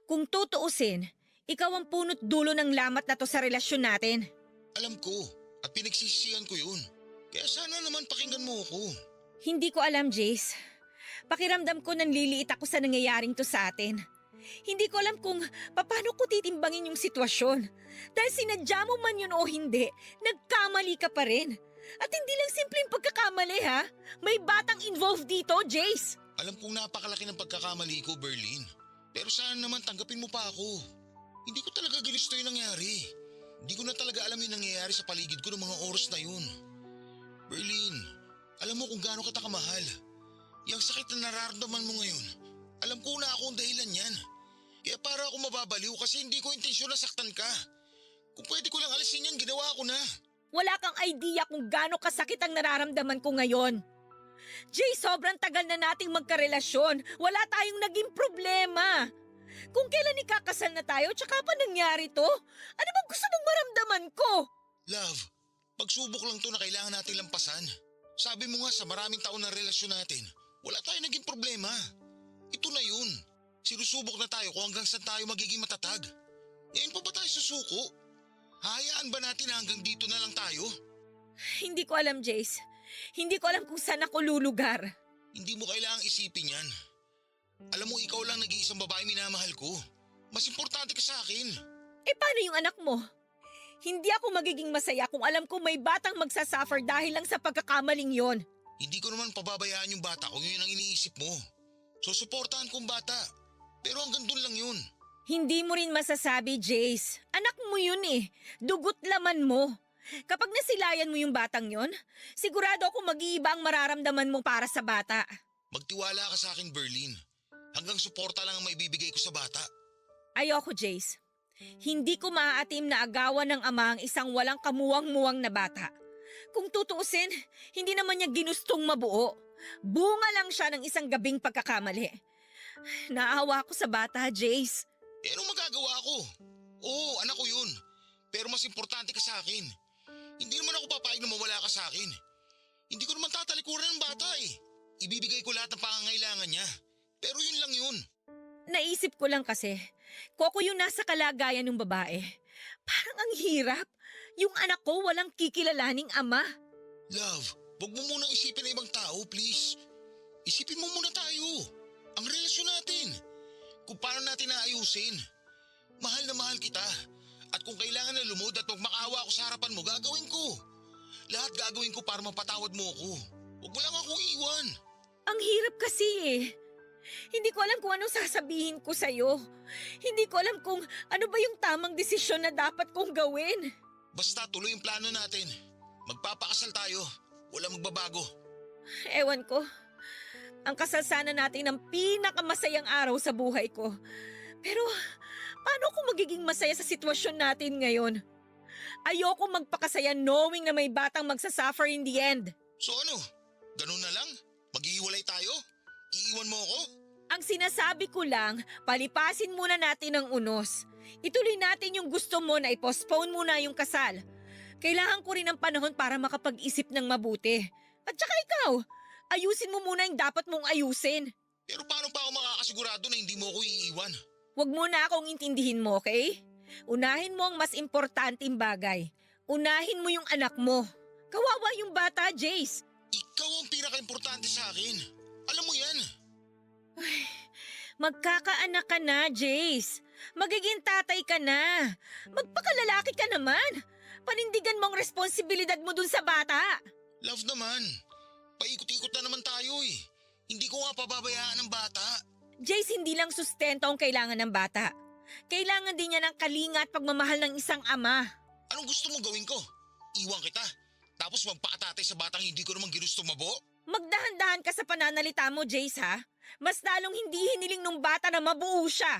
Kung tutuusin, ikaw ang punot dulo ng lamat na to sa relasyon natin. Alam ko at pinagsisisihan ko yun. Kaya sana naman pakinggan mo ako. Hindi ko alam, Jace. Pakiramdam ko nanliliit ako sa nangyayaring to sa atin. Hindi ko alam kung paano ko titimbangin yung sitwasyon. Dahil sinadya mo man yun o hindi, nagkamali ka pa rin. At hindi lang simpleng pagkakamali ha. May batang involved dito, Jace. Alam kong napakalaki ng pagkakamali ko, Berlin. Pero sana naman tanggapin mo pa ako. Hindi ko talaga ginusto yung nangyari. Hindi ko na talaga alam yung nangyayari sa paligid ko ng mga oras na yun. Berlin, alam mo kung gaano kita kamahal. Yung sakit na nararamdaman mo ngayon, alam ko na ako ang dahilan yan. Kaya para ako mababaliw kasi hindi ko intensyon na saktan ka. Kung pwede ko lang alisin yan, ginawa ko na. Wala kang idea kung gaano kasakit ang nararamdaman ko ngayon. Jay, sobrang tagal na nating magkarelasyon. Wala tayong naging problema. Kung kailan ikakasal na tayo, tsaka pa nangyari to? Ano bang gusto mong maramdaman ko? Love, pagsubok lang to na kailangan natin lampasan. Sabi mo nga sa maraming taon na relasyon natin, wala tayong naging problema. Ito na yun. Sinusubok na tayo kung hanggang saan tayo magiging matatag. Ngayon pa ba tayo susuko? Hayaan ba natin na hanggang dito na lang tayo? Hindi ko alam, Jace. Hindi ko alam kung saan ako lulugar. Hindi mo kailangang isipin yan. Alam mo, ikaw lang nag-iisang babae minamahal ko. Mas importante ka sa akin. Eh paano yung anak mo? Hindi ako magiging masaya kung alam ko may batang magsasuffer dahil lang sa pagkakamaling yon. Hindi ko naman pababayaan yung bata kung yun ang iniisip mo. So suportahan kong bata. Pero hanggang dun lang yun. Hindi mo rin masasabi, Jace. Anak mo yun eh. Dugot laman mo. Kapag nasilayan mo yung batang yon, sigurado ako mag-iiba ang mararamdaman mo para sa bata. Magtiwala ka sa akin, Berlin. Hanggang suporta lang ang maibibigay ko sa bata. Ayoko, Jace. Hindi ko maaatim na agawan ng ama ang isang walang kamuwang-muwang na bata. Kung tutuusin, hindi naman niya ginustong mabuo. Bunga lang siya ng isang gabing pagkakamali. Naawa ako sa bata, Jace. Eh anong magagawa ko? Oo, anak ko yun. Pero mas importante ka sa akin. Hindi naman ako papayag na mawala ka sa akin. Hindi ko naman tatalikuran ng bata eh. Ibibigay ko lahat ng pangangailangan niya. Pero yun lang yun. Naisip ko lang kasi, kung ako yung nasa kalagayan ng babae, parang ang hirap. Yung anak ko walang kikilalaning ama. Love, wag mo munang isipin na ibang tao, please. Isipin mo muna tayo. Ang relasyon natin. Kung paano natin naayusin. Mahal na mahal kita. At kung kailangan na lumod at magmakaawa ako sa harapan mo, gagawin ko. Lahat gagawin ko para mapatawad mo ako. Huwag mo lang akong iwan. Ang hirap kasi eh. Hindi ko alam kung anong sasabihin ko sa'yo. Hindi ko alam kung ano ba yung tamang desisyon na dapat kong gawin. Basta tuloy yung plano natin. Magpapakasal tayo. Walang magbabago. Ewan ko. Ang kasal sana natin ang pinakamasayang araw sa buhay ko. Pero paano ko magiging masaya sa sitwasyon natin ngayon? Ayoko magpakasaya knowing na may batang magsasuffer in the end. So ano? Ganun na lang? Maghihiwalay tayo? Iiwan mo ako? Ang sinasabi ko lang, palipasin muna natin ang unos. Ituloy natin yung gusto mo na i-postpone muna yung kasal. Kailangan ko rin ng panahon para makapag-isip ng mabuti. At saka ikaw, ayusin mo muna yung dapat mong ayusin. Pero paano pa ako makakasigurado na hindi mo ako iiwan? Huwag mo na akong intindihin mo, okay? Unahin mo ang mas importanteng bagay. Unahin mo yung anak mo. Kawawa yung bata, Jace. Ikaw ang pinaka-importante sa akin. Alam mo yan. Magkakaanak ka na, Jace. Magiging tatay ka na. Magpakalalaki ka naman. Panindigan mo ang responsibilidad mo dun sa bata. Love naman. Paikot-ikot na naman tayo eh. Hindi ko nga pababayaan ng bata. Jace, hindi lang sustento ang kailangan ng bata. Kailangan din niya ng kalinga at pagmamahal ng isang ama. Anong gusto mo gawin ko? Iwan kita. Tapos magpakatatay sa batang hindi ko naman ginusto mabo? Magdahan-dahan ka sa pananalita mo, Jace, ha? Mas lalong hindi hiniling nung bata na mabuo siya.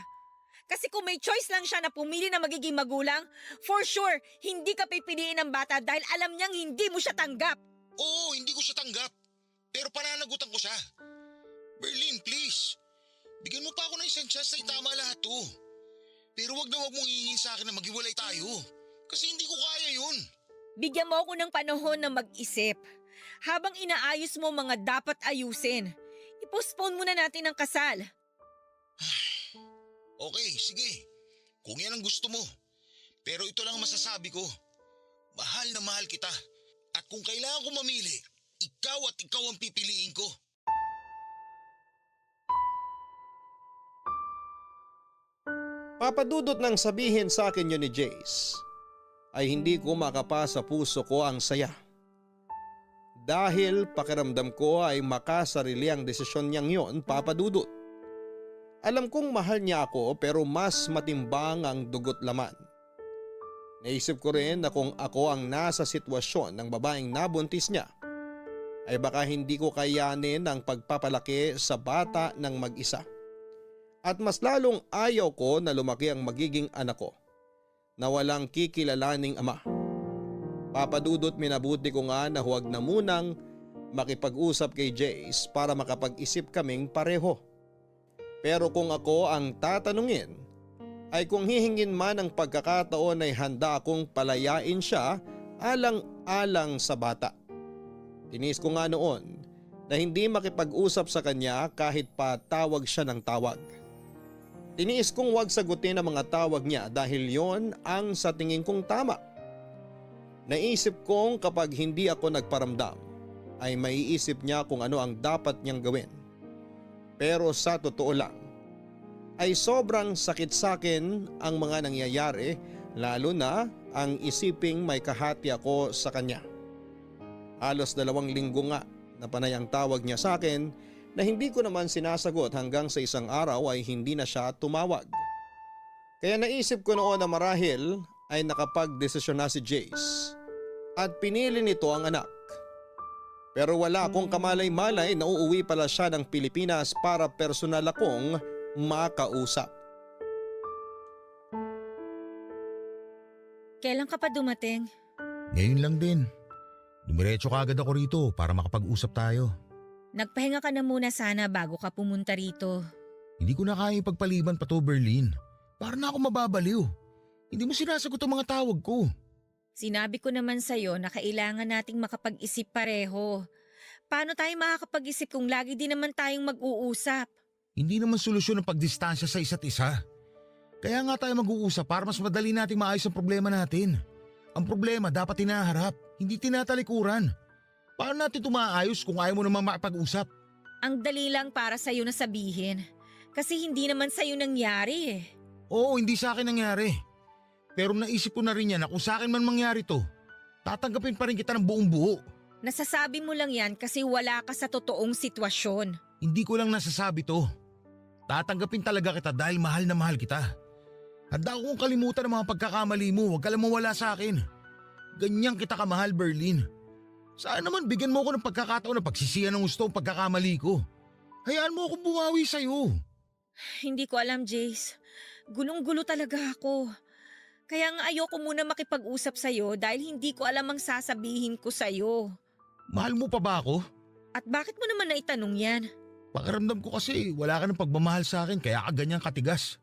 Kasi kung may choice lang siya na pumili na magiging magulang, for sure, hindi ka pipiliin ng bata dahil alam niyang hindi mo siya tanggap. Oo, hindi ko siya tanggap. Pero pananagutan ko siya. Berlin, please. Bigyan mo pa ako ng isang chance na itama lahat to. Pero wag na wag mong hihingin sa akin na maghiwalay tayo. Kasi hindi ko kaya yun. Bigyan mo ako ng panahon na mag-isip. Habang inaayos mo mga dapat ayusin, i-postpone muna natin ang kasal. Okay, sige. Kung yan ang gusto mo. Pero ito lang ang masasabi ko. Mahal na mahal kita. At kung kailangan ko mamili, ikaw at ikaw ang pipiliin ko. Papadudot nang sabihin sa akin yun ni Jace, ay hindi ko makapa sa puso ko ang saya. Dahil pakiramdam ko ay makasarili ang desisyon niyang yon, papadudot. Alam kong mahal niya ako pero mas matimbang ang dugot laman. Naisip ko rin na kung ako ang nasa sitwasyon ng babaeng nabuntis niya, ay baka hindi ko kayanin ang pagpapalaki sa bata ng mag-isa. At mas lalong ayaw ko na lumaki ang magiging anak ko na walang kikilalaning ama. Papadudot minabuti ko nga na huwag na munang makipag-usap kay Jace para makapag-isip kaming pareho. Pero kung ako ang tatanungin, ay kung hihingin man ang pagkakataon ay handa akong palayain siya alang-alang sa bata. Tinis ko nga noon na hindi makipag-usap sa kanya kahit pa tawag siya ng tawag. Tiniis kong wag sagutin ang mga tawag niya dahil yon ang sa tingin kong tama. Naisip kong kapag hindi ako nagparamdam ay maiisip niya kung ano ang dapat niyang gawin. Pero sa totoo lang ay sobrang sakit sa akin ang mga nangyayari, lalo na ang isiping may kahati ako sa kanya. Halos 2 linggo nga na panay ang tawag niya sa akin na hindi ko naman sinasagot hanggang sa isang araw ay hindi na siya tumawag. Kaya naisip ko noon na marahil ay nakapag-desisyon na si Jace at pinili nito ang anak. Pero wala akong kamalay-malay na uuwi pala siya ng Pilipinas para personal akong makausap. Kailan ka pa dumating? Ngayon lang din. Dumiretso ka agad ako rito para makapag-usap tayo. Nagpahinga ka na muna sana bago ka pumunta rito. Hindi ko na kaya ipagpaliban pa to, Berlin. Para na ako mababaliw. Hindi mo sinasagot ang mga tawag ko. Sinabi ko naman sa'yo na kailangan nating makapag-isip pareho. Paano tayo makakapag-isip kung lagi din naman tayong mag-uusap? Hindi naman solusyon ang pagdistansya sa isa't isa. Kaya nga tayo mag-uusap para mas madali nating maayos ang problema natin. Ang problema dapat tinaharap, hindi tinatalikuran. Paano natin ito maayos kung ayaw mo naman makapag-usap? Ang dali lang para sa'yo na sabihin. Kasi hindi naman sa'yo nangyari eh. Oo, hindi sa akin nangyari. Pero naisip ko na rin yan na kung sa akin man mangyari to, tatanggapin pa rin kita ng buong buo. Nasasabi mo lang yan kasi wala ka sa totoong sitwasyon. Hindi ko lang nasasabi to. Tatanggapin talaga kita dahil mahal na mahal kita. Handa akong kalimutan ang mga pagkakamali mo, huwag ka lang mawala sa akin. Ganyan kita kamahal, Berlin. Saan naman bigyan mo ako ng pagkakataon na pagsisihan ng gusto ang pagkakamali ko. Hayaan mo akong bumawi sa'yo. Hindi ko alam, Jace. Gulong-gulo talaga ako. Kaya nga ayoko muna makipag-usap sa'yo dahil hindi ko alam ang sasabihin ko sa'yo. Mahal mo pa ba ako? At bakit mo naman naitanong yan? Pakiramdam ko kasi wala ka ng pagmamahal sa akin kaya ka ganyang katigas.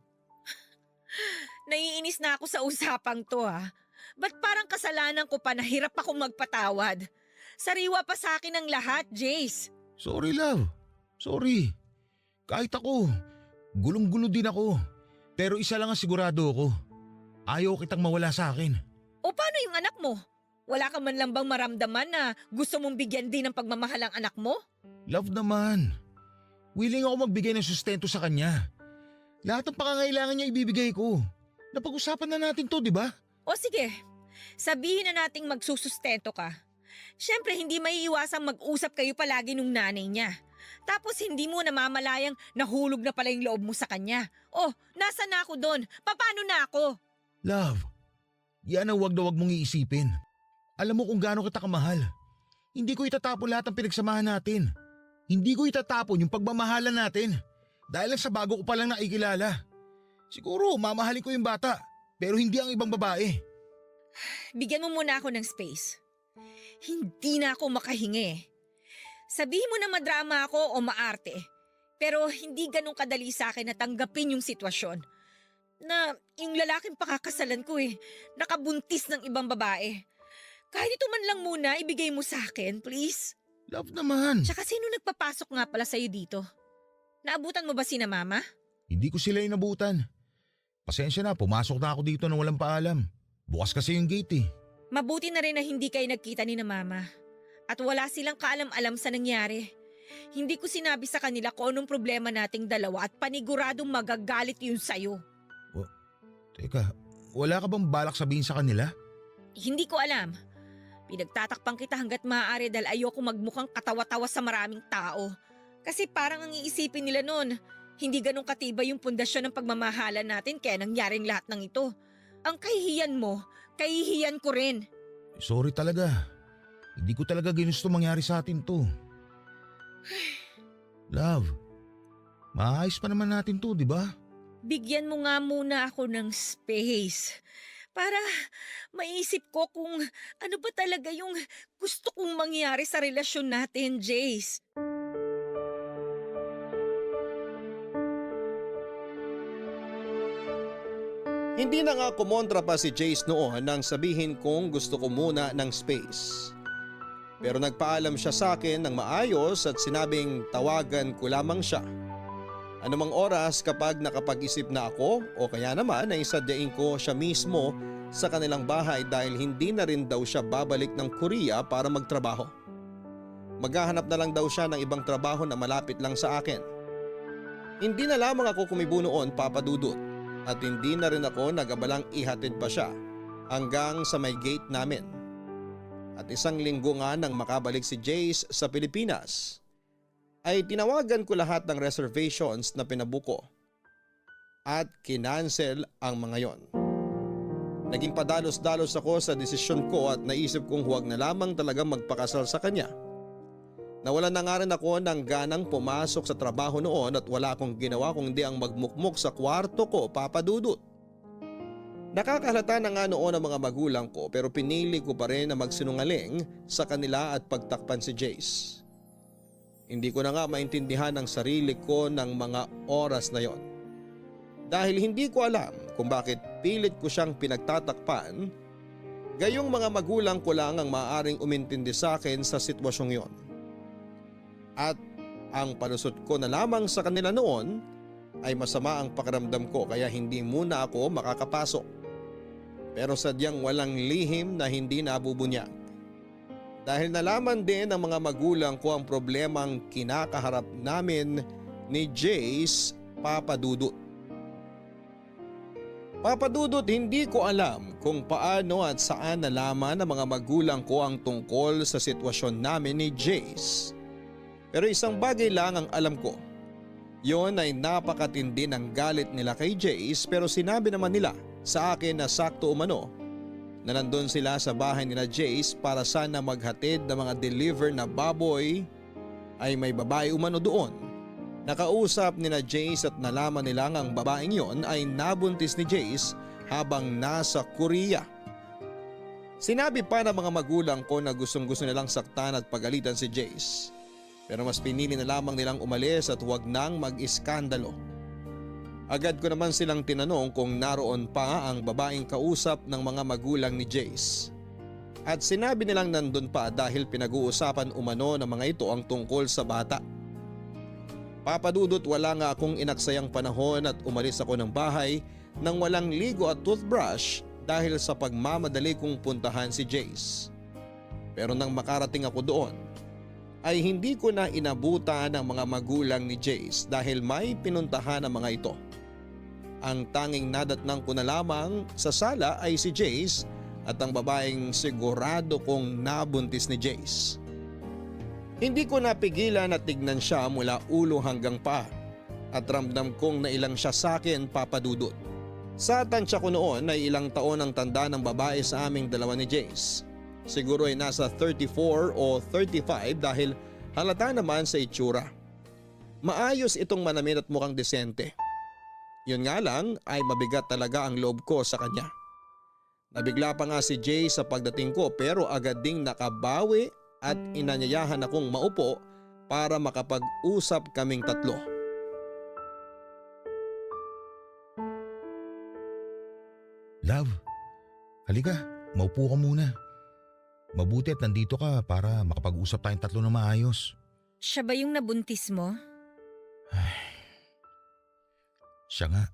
Naiinis na ako sa usapang to ha. Ba't parang kasalanan ko pa na hirap akong magpatawad? Sariwa pa sa akin ang lahat, Jace. Sorry love. Sorry. Kahit ako, gulong-gulo din ako. Pero isa lang ang sigurado ako. Ayaw kitang mawala sa akin. O paano yung anak mo? Wala ka man lang bang maramdaman na gusto mong bigyan din ng pagmamahal ang anak mo? Love naman. Willing ako magbigay ng sustento sa kanya. Lahat ng pangangailangan niya ibibigay ko. Napag-usapan na natin to, di ba? O sige, sabihin na nating magsusustento ka. Siyempre hindi maiiwasang mag-usap kayo palagi nung nanay niya. Tapos hindi mo namamalayang nahulog na pala yung loob mo sa kanya. Oh, nasa na ako doon? Paano na ako? Love, yan ang wag na wag mong iisipin. Alam mo kung gaano kita kamahal. Hindi ko itatapon lahat ng pinagsamahan natin. Hindi ko itatapon yung pagmamahalan natin. Dahil lang sa bago ko palang nakikilala. Siguro mamahalin ko yung bata, pero hindi ang ibang babae. Bigyan mo muna ako ng space. Hindi na ako makahingi. Sabihin mo na madrama ako o maarte. Pero hindi ganun kadali sa akin na tanggapin yung sitwasyon. Na yung lalaking pakakasalan ko nakabuntis ng ibang babae. Kahit ito man lang muna, ibigay mo sa akin, please. Love naman. Tsaka sino nagpapasok nga pala sa'yo dito? Naabutan mo ba sina mama? Hindi ko sila inabutan. Pasensya na, pumasok na ako dito nang walang paalam. Bukas kasi yung gate eh. Mabuti na rin na hindi kayo nagkita ni na mama. At wala silang kaalam-alam sa nangyari. Hindi ko sinabi sa kanila kung anong problema nating dalawa at paniguradong magagalit yun sa'yo. Teka, wala ka bang balak sabihin sa kanila? Hindi ko alam. Pinagtatakpang kita hanggat maaari dahil ayoko magmukhang katawa-tawa sa maraming tao. Kasi parang ang iisipin nila nun, hindi ganun katibay yung pundasyon ng pagmamahalan natin kaya nangyaring lahat ng ito. Ang kahihiyan mo, kahihiyan ko rin. Sorry talaga. Hindi ko talaga ginusto mangyari sa atin to. Love, maayos pa naman natin to, di ba? Bigyan mo nga muna ako ng space para maisip ko kung ano ba talaga yung gusto kong mangyari sa relasyon natin, Jace. Hindi na nga kumontra pa si Jace noon nang sabihin kong gusto ko muna ng space. Pero nagpaalam siya sa akin ng maayos at sinabing tawagan ko lamang siya. Anumang oras kapag nakapag-isip na ako o kaya naman ay sadyain ko siya mismo sa kanilang bahay dahil hindi na rin daw siya babalik ng Korea para magtrabaho. Maghahanap na lang daw siya ng ibang trabaho na malapit lang sa akin. Hindi na lamang ako kumibo noon, Papa Dudut, at hindi na rin ako nag-abalang ihatid pa siya hanggang sa may gate namin. At 1 linggo nga nang makabalik si Jace sa Pilipinas, ay tinawagan ko lahat ng reservations na pinabuko at kinansel ang mga yon. Naging padalos-dalos ako sa desisyon ko at naisip kong huwag na lamang talaga magpakasal sa kanya. Nawalan na nga rin ako ng ganang pumasok sa trabaho noon at wala akong ginawa kundi ang magmukmok sa kwarto ko, Papa Dudut. Nakakahalata na nga noon ang mga magulang ko pero pinili ko pa rin na magsinungaling sa kanila at pagtakpan si Jace. Hindi ko na nga maintindihan ang sarili ko ng mga oras na yon. Dahil hindi ko alam kung bakit pilit ko siyang pinagtatakpan, gayong mga magulang ko lang ang maaaring umintindi sa akin sa sitwasyong yon. At ang palusot ko na lamang sa kanila noon ay masama ang pakiramdam ko kaya hindi muna ako makakapasok. Pero sadyang walang lihim na hindi nabubunyag. Dahil nalaman din ng mga magulang ko ang problemang kinakaharap namin ni Jace, Papa Dudut. Papa Dudut, hindi ko alam kung paano at saan nalaman ng mga magulang ko ang tungkol sa sitwasyon namin ni Jace. Pero isang bagay lang ang alam ko. Yon ay napakatindi ng galit nila kay Jace pero sinabi naman nila sa akin na sakto umano na nandun sila sa bahay nila Jace para sana maghatid ng mga deliver na baboy ay may babae umano doon. Nakausap nila Jace at nalaman nila ang babaeng yon ay nabuntis ni Jace habang nasa Korea. Sinabi pa ng mga magulang ko na gustong-gusto nilang saktan at pagalitan si Jace. Pero mas pinili na lamang nilang umalis at huwag nang mag-iskandalo. Agad ko naman silang tinanong kung naroon pa ang babaeng kausap ng mga magulang ni Jace. At sinabi nilang nandun pa dahil pinag-uusapan umano ng mga ito ang tungkol sa bata. Papadudot wala nga akong inaksayang panahon at umalis ako ng bahay nang walang ligo at toothbrush dahil sa pagmamadali kong puntahan si Jace. Pero nang makarating ako doon, ay hindi ko na inabutan ang mga magulang ni Jace dahil may pinuntahan ang mga ito. Ang tanging nadatnang ko na lamang sa sala ay si Jace at ang babaeng sigurado kong nabuntis ni Jace. Hindi ko napigilan at tignan siya mula ulo hanggang paa at ramdam kong nailang siya sa akin, Papadudot. Sa tansya ko noon ay ilang taon ang tanda ng babae sa aming dalawa ni Jace. Siguro ay nasa 34 o 35 dahil halata naman sa itsura. Maayos itong manamin at mukhang desente. Yun nga lang ay mabigat talaga ang loob ko sa kanya. Nabigla pa nga si Jace sa pagdating ko pero agad ding nakabawi at inanyayahan akong maupo para makapag-usap kaming tatlo. Love, halika, maupo ka muna. Mabuti at nandito ka para makapag-usap tayong tatlo na maayos. Siya ba yung nabuntis mo? Siya nga,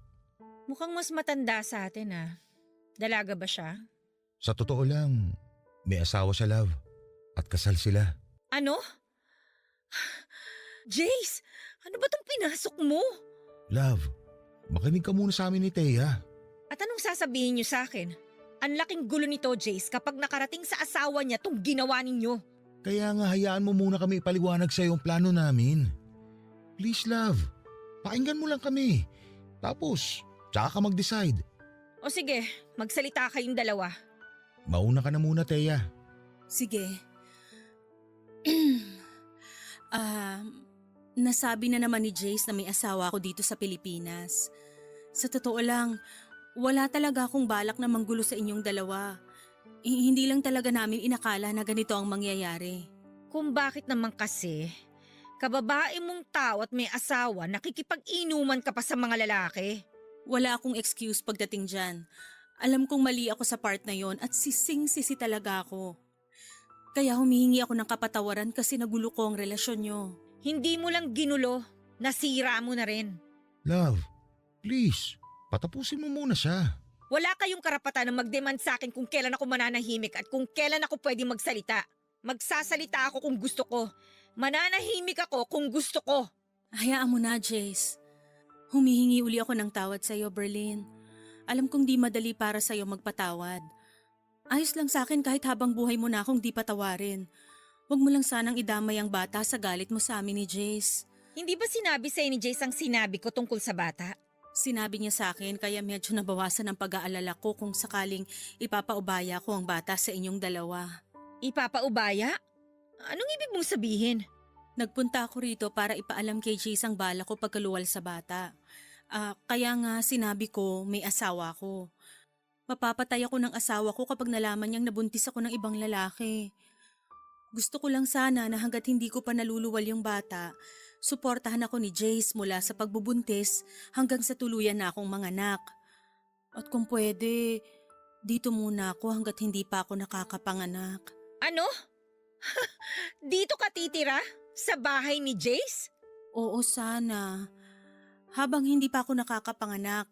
Mukhang mas matanda sa atin ah. Dalaga ba siya? sa totoo lang, may asawa siya, love. At kasal sila. Ano? Jace, ano ba tong pinasok mo? Love, makinig ka muna sa amin ni Thea. At anong sasabihin niyo sa akin? Ang laking gulo nito, Jace, kapag nakarating sa asawa niya tong ginawa ninyo. Kaya nga hayaan mo muna kami ipaliwanag sa yung plano namin. Please, love, pakinggan mo lang kami. Tapos, tsaka ka mag-decide. O sige, magsalita kayong dalawa. Mauna ka na muna, Thea. Sige. Nasabi na naman ni Jace na may asawa ako dito sa Pilipinas. Sa totoo lang, wala talaga akong balak na manggulo sa inyong dalawa. Hindi lang talaga namin inakala na ganito ang mangyayari. Kung bakit naman kasi, kababae mong tao at may asawa, nakikipag-inuman ka pa sa mga lalaki. Wala akong excuse pagdating dyan. Alam kong mali ako sa part na yon at sising-sisi talaga ako. Kaya humihingi ako ng kapatawaran kasi nagulo ko ang relasyon nyo. Hindi mo lang ginulo, nasira mo na rin. Love, please, patapusin mo muna siya. Wala kayong karapatan na mag-demand sa akin kung kailan ako mananahimik at kung kailan ako pwedeng magsalita. Magsasalita ako kung gusto ko. Mananahimik ako kung gusto ko. Hayaan mo na, Jace. Humihingi uli ako ng tawad sa'yo, Berlin. Alam kong di madali para sa'yo magpatawad. Ayos lang sa akin kahit habang buhay mo na akong di patawarin. Huwag mo lang sanang idamay ang bata sa galit mo sa amin ni Jace. Hindi ba sinabi sa'yo ni Jace ang sinabi ko tungkol sa bata? Sinabi niya sa akin kaya medyo nabawasan ang pag-aalala ko kung sakaling ipapaubaya ko ang bata sa inyong dalawa. Ipapaubaya? Anong ibig mong sabihin? Nagpunta ako rito para ipaalam kay Jace ang bala ko pagkaluwal sa bata. Kaya nga sinabi ko may asawa ko. Mapapatay ako ng asawa ko kapag nalaman niyang nabuntis ako ng ibang lalaki. Gusto ko lang sana na hanggat hindi ko pa naluluwal yung bata, suportahan ako ni Jace mula sa pagbubuntis hanggang sa tuluyan na akong manganak. At kung pwede, dito muna ako hanggat hindi pa ako nakakapanganak. Ano? Dito ka titira? Sa bahay ni Jace? Oo, sana. Habang hindi pa ako nakakapanganak,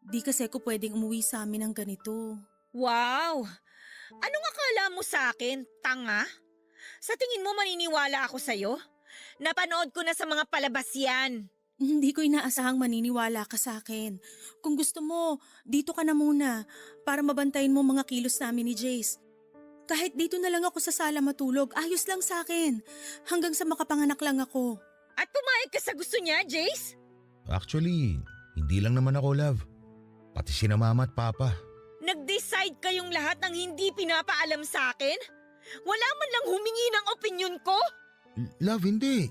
di kasi ako pwedeng umuwi sa amin ng ganito. Wow! Anong akala mo sa akin, tanga? Sa tingin mo maniniwala ako sa'yo? Napanood ko na sa mga palabas yan. Hindi ko inaasahang maniniwala ka sa akin. Kung gusto mo, dito ka na muna para mabantayin mo mga kilos namin ni Jace. Kahit dito na lang ako sa sala matulog, ayos lang sa akin. Hanggang sa makapanganak lang ako. At pumayag ka sa gusto niya, Jace? Actually, hindi lang naman ako, love. Pati sina mama at papa. Nag-decide kayong lahat ng hindi pinapaalam sa akin? Wala man lang humingi ng opinyon ko? Love, hindi.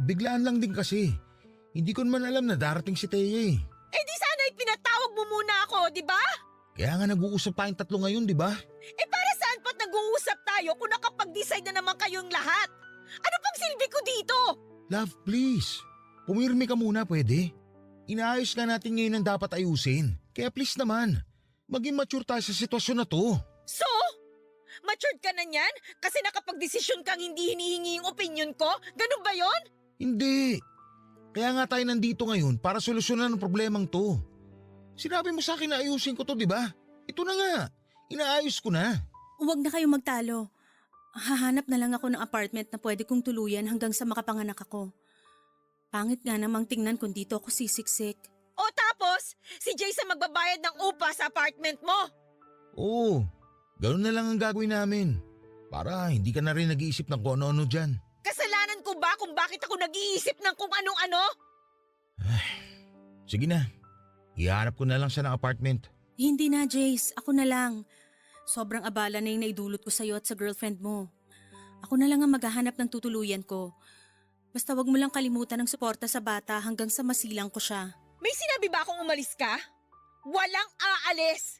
Biglaan lang din kasi. Hindi ko naman alam na darating si Thea eh. Eh di sana'y pinatawag mo muna ako, di ba? Kaya nga nag-uusap tayong tatlo ngayon, di ba? Eh para saan pa't nag-uusap tayo kung nakapag-decide na naman kayong lahat? Ano pang silbi ko dito? Love, please. Pumirmi ka muna, pwede? Inaayos nga natin ngayon ang dapat ayusin. Kaya please naman, maging mature tayo sa sitwasyon na to. So? Matured ka na niyan? Kasi nakapag-desisyon kang hindi hinihingi yung opinion ko? Ganun ba yon? Hindi. Kaya nga tayo nandito ngayon para solusyonan ang problemang to. Sinabi mo sa akin na ayusin ko to, di ba? Ito na nga, inaayos ko na. Huwag na kayong magtalo. Hahanap na lang ako ng apartment na pwede kong tuluyan hanggang sa makapanganak ako. Pangit nga namang tingnan kung dito ako sisiksik. O tapos, si Jason magbabayad ng upa sa apartment mo. Oo, ganun na lang ang gagawin namin. Para hindi ka na rin nag-iisip ng kung ano-ano dyan. Kasalanan ko ba kung bakit ako nag-iisip ng kung anong-ano? Sige na, ihanap ko na lang siya ng apartment. Hindi na, Jace. Ako na lang. Sobrang abala na yung naidulot ko sa'yo at sa girlfriend mo. Ako na lang ang maghahanap ng tutuluyan ko. Basta wag mo lang kalimutan ng suporta sa bata hanggang sa masilang ko siya. May sinabi ba akong umalis ka? Walang aalis!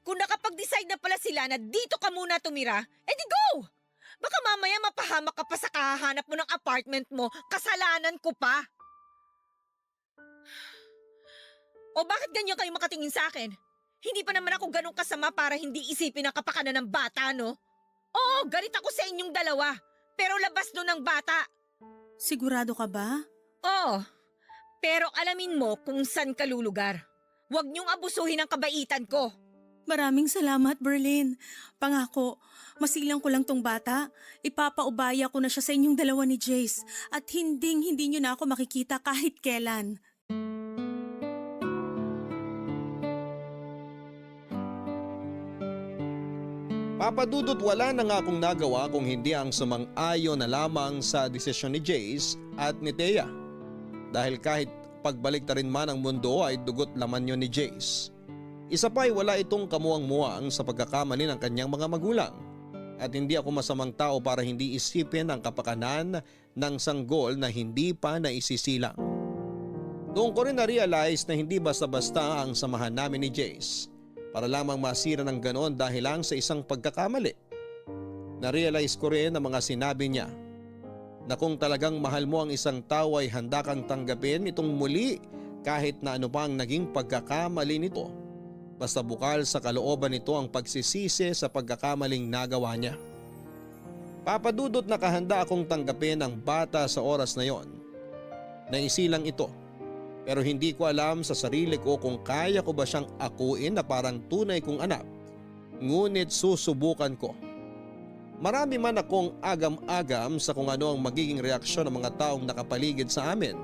Kung nakapag-decide na pala sila na dito ka muna tumira, edi go! Baka mamaya mapahamak ka pa sa kahahanap mo ng apartment mo, kasalanan ko pa. O bakit ganyan kayo makatingin sa akin? Hindi pa naman ako ganun kasama para hindi isipin ang kapakanan ng bata, no? Oo, galit ako sa inyong dalawa, pero labas doon ang bata. Sigurado ka ba? Oo, pero alamin mo kung saan ka lulugar. Huwag niyong abusuhin ang kabaitan ko. Maraming salamat, Berlin. Pangako, masilang ko lang tong bata. Ipapaubaya ko na siya sa inyong dalawa ni Jace at hindi niyo na ako makikita kahit kailan. Papadudot wala na nga akong nagawa kung hindi ang sumang-ayon na lamang sa desisyon ni Jace at ni Thea. Dahil kahit pagbalik ta rin man ang mundo ay dugot laman yon ni Jace. Isa pa'y wala itong kamuwang-muwang sa pagkakamali ng kanyang mga magulang. At hindi ako masamang tao para hindi isipin ang kapakanan ng sanggol na hindi pa naisisilang. Doon ko rin na-realize na hindi basta-basta ang samahan namin ni Jace para lamang masira ng ganon dahil lang sa isang pagkakamali. Na-realize ko rin ang mga sinabi niya na kung talagang mahal mo ang isang tao ay handa kang tanggapin itong muli kahit na ano pa ang naging pagkakamali nito. Basta bukal sa kalooban nito ang pagsisisi sa pagkakamaling nagawa niya. Papadudot na kahanda akong tanggapin ang bata sa oras na yon. Naisilang ito. Pero hindi ko alam sa sarili ko kung kaya ko ba siyang akuin na parang tunay kong anak. Ngunit susubukan ko. Marami man akong agam-agam sa kung ano ang magiging reaksyon ng mga taong nakapaligid sa amin.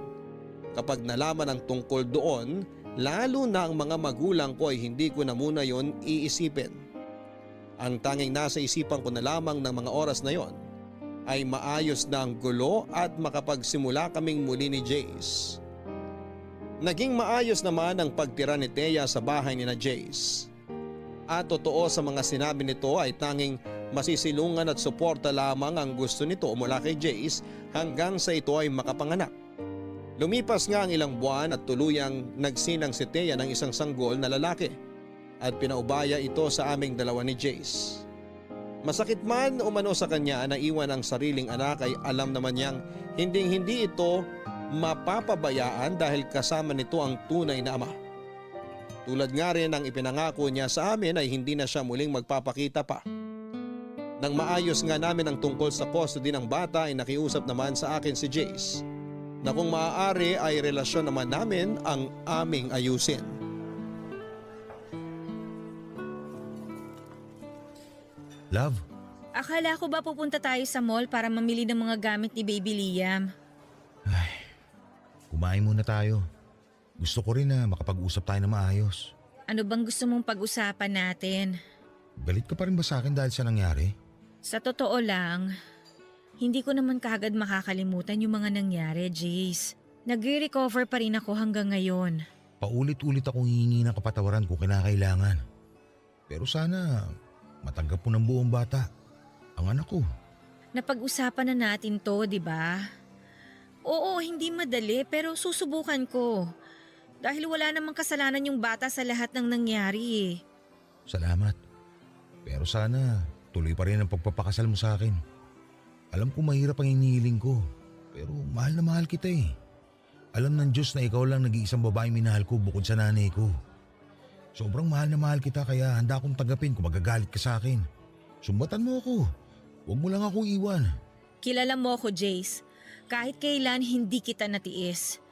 Kapag nalaman ang tungkol doon, lalo na ang mga magulang ko ay hindi ko na muna yon iisipin. Ang tanging nasa isipan ko na lamang ng mga oras na yon ay maayos na ang gulo at makapagsimula kaming muli ni Jace. Naging maayos naman ang pagtira ni Thea sa bahay ni na Jace. At totoo sa mga sinabi nito ay tanging masisilungan at suporta lamang ang gusto nito mula kay Jace hanggang sa ito ay makapanganak. Lumipas nga ang ilang buwan at tuluyang nagsinang si Thea ng isang sanggol na lalaki at pinaubaya ito sa aming dalawa ni Jace. Masakit man umano sa kanya na iwan ang sariling anak ay alam naman niyang hindi ito mapapabayaan dahil kasama nito ang tunay na ama. Tulad nga rin ang ipinangako niya sa amin ay hindi na siya muling magpapakita pa. Nang maayos nga namin ang tungkol sa custody ng bata ay nakiusap naman sa akin si Jace na kung maaari ay relasyon naman namin ang aming ayusin. Love, Akala ko ba pupunta tayo sa mall para mamili ng mga gamit ni Baby Liam? kumain muna tayo. Gusto ko rin na makapag-usap tayo na maayos. Ano bang gusto mong pag-usapan natin? Galit ka pa rin ba sa akin dahil sa nangyari? Sa totoo lang, hindi ko naman kaagad makakalimutan yung mga nangyari, Jace. Nagre-recover pa rin ako hanggang ngayon. Paulit-ulit akong hihingi ng kapatawaran kung kinakailangan. Pero sana matanggap mo ng buong bata. Ang anak ko. Napag-usapan na natin to, di ba? Oo, hindi madali pero susubukan ko. Dahil wala namang kasalanan yung bata sa lahat ng nangyari eh. Salamat. Pero sana tuloy pa rin ang pagpapakasal mo sa akin. Alam ko mahirap ang hinihiling ko. Pero mahal na mahal kita eh. Alam ng Diyos na ikaw lang nag-iisang babaeng minahal ko bukod sa nanay ko. Sobrang mahal na mahal kita kaya handa akong tanggapin kung magagalit ka sa akin. Sumbatan mo ako. Huwag mo lang akong iwan. Kilala mo ako, Jace. Kahit kailan hindi kita natiis.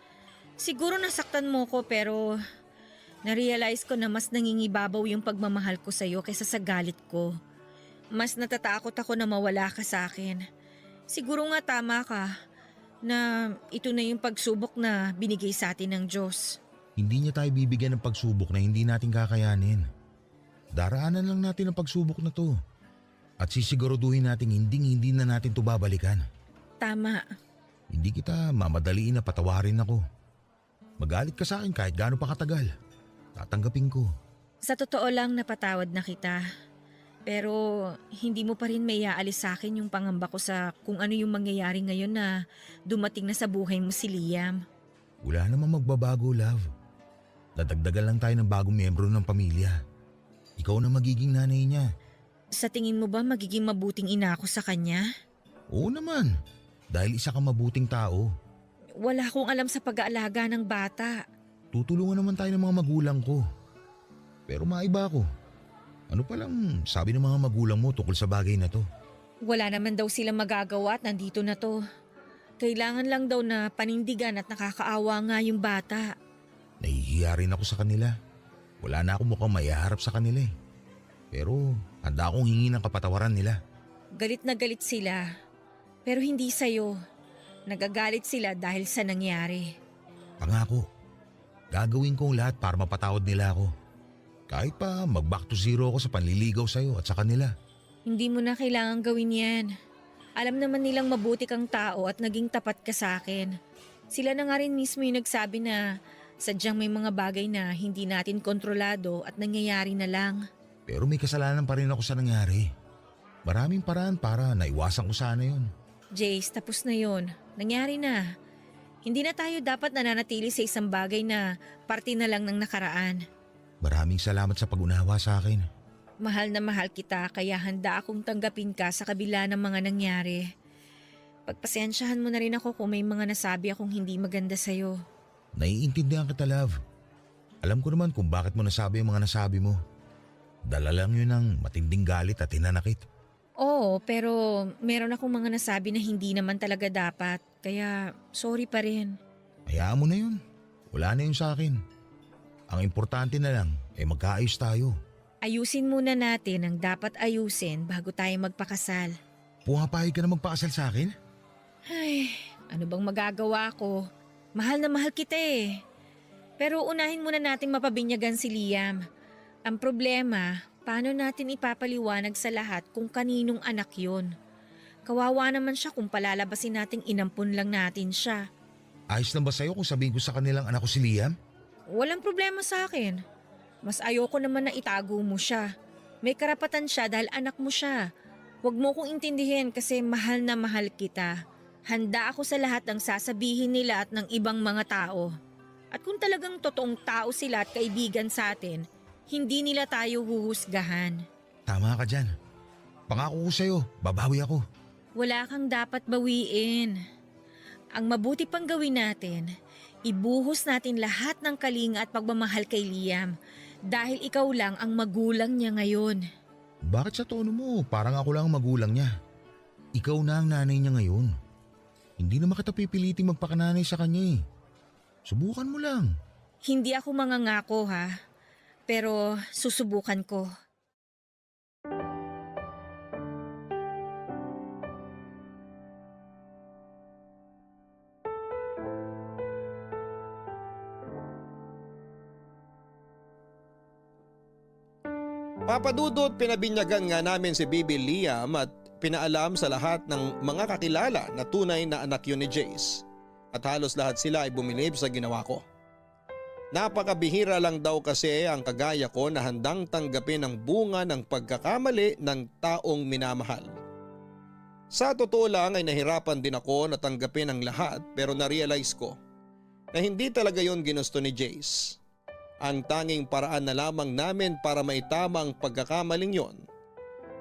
Siguro nasaktan mo ko pero na-realize ko na mas nangingibabaw yung pagmamahal ko sa'yo kaysa sa galit ko. Mas natatakot ako na mawala ka sa akin. Siguro nga tama ka na ito na yung pagsubok na binigay sa atin ng Diyos. Hindi niya tayo bibigyan ng pagsubok na hindi natin kakayanin. Daraanan lang natin ang pagsubok na to. At sisiguraduhin natin hindi na natin to babalikan. Tama. Hindi kita mamadaliin na patawarin ako. Magalit ka sa akin kahit gaano pa katagal. Tatanggapin ko. Sa totoo lang napatawad na kita. Pero hindi mo pa rin may aalis sa akin yung pangamba ko sa kung ano yung mangyayari ngayon na dumating na sa buhay mo si Liam. Wala namang magbabago, love. Dadagdagan lang tayo ng bagong miyembro ng pamilya. Ikaw na magiging nanay niya. Sa tingin mo ba magiging mabuting ina ako sa kanya? Oo naman. Dahil isa kang mabuting tao. Wala akong alam sa pag-aalaga ng bata. Tutulungan naman tayo ng mga magulang ko. Pero maiba ako. Ano palang sabi ng mga magulang mo tungkol sa bagay na to? Wala naman daw silang magagawa at nandito na to. Kailangan lang daw na panindigan at nakakaawa nga yung bata. Nahihiya rin ako sa kanila. Wala na akong mukhang maiharap sa kanila eh. Pero handa akong hingi ng kapatawaran nila. Galit na galit sila. Pero hindi sa'yo. Nagagalit sila dahil sa nangyari. Pangako, gagawin ko ang lahat para mapatawad nila ako. Kahit pa mag-back to zero ako sa panliligaw sa'yo at sa kanila. Hindi mo na kailangan gawin yan. Alam naman nilang mabuti kang tao at naging tapat ka sa akin. Sila na nga rin mismo yung nagsabi na sadyang may mga bagay na hindi natin kontrolado at nangyayari na lang. Pero may kasalanan pa rin ako sa nangyari. Maraming paraan para naiwasan ko sana yun. Jace, tapos na yon. Nangyari na. Hindi na tayo dapat nananatili sa isang bagay na parte na lang ng nakaraan. Maraming salamat sa pag-unawa sa akin. Mahal na mahal kita kaya handa akong tanggapin ka sa kabila ng mga nangyari. Pagpasensyahan mo na rin ako kung may mga nasabi akong hindi maganda sa'yo. Naiintindihan kita, love. Alam ko naman kung bakit mo nasabi ang mga nasabi mo. Dala lang yun ng matinding galit at hinanakit. Oo, pero meron akong mga nasabi na hindi naman talaga dapat. Kaya sorry pa rin. Hayaan mo na yun. Wala na yun sa akin. Ang importante na lang ay magkaayos tayo. Ayusin muna natin ang dapat ayusin bago tayo magpakasal. Pumapayag ka na magpakasal sa akin? Ay, ano bang magagawa ko? Mahal na mahal kita eh. Pero unahin muna nating mapabinyagan si Liam. Ang problema, paano natin ipapaliwanag sa lahat kung kaninong anak yon? Kawawa naman siya kung palalabasin nating inampun lang natin siya. Ayos lang ba sa'yo kung sabihin ko sa kanilang anak ko si Liam? Walang problema sa akin. Mas ayoko naman na itago mo siya. May karapatan siya dahil anak mo siya. Huwag mo kong intindihin kasi mahal na mahal kita. Handa ako sa lahat ng sasabihin nila at ng ibang mga tao. At kung talagang totoong tao sila at kaibigan sa atin, hindi nila tayo huhusgahan. Tama ka dyan. Pangako ko sa'yo, babawi ako. Wala kang dapat bawiin. Ang mabuti pang gawin natin, ibuhos natin lahat ng kalinga at pagmamahal kay Liam dahil ikaw lang ang magulang niya ngayon. Bakit sa tono mo parang ako lang ang magulang niya? Ikaw na ang nanay niya ngayon. Hindi naman kita pipiliting magpakananay sa kanya eh. Subukan mo lang. Hindi ako mangangako ha, pero susubukan ko. Papadudot, pinabinyagan nga namin si Baby Liam at pinaalam sa lahat ng mga kakilala na tunay na anak yun ni Jace. At halos lahat sila ay bumilib sa ginawa ko. Napakabihira lang daw kasi ang kagaya ko na handang tanggapin ang bunga ng pagkakamali ng taong minamahal. Sa totoo lang ay nahirapan din ako na tanggapin ang lahat pero na-realize ko na hindi talaga yon ginusto ni Jace. Ang tanging paraan na lamang namin para maitama ang pagkakamaling yon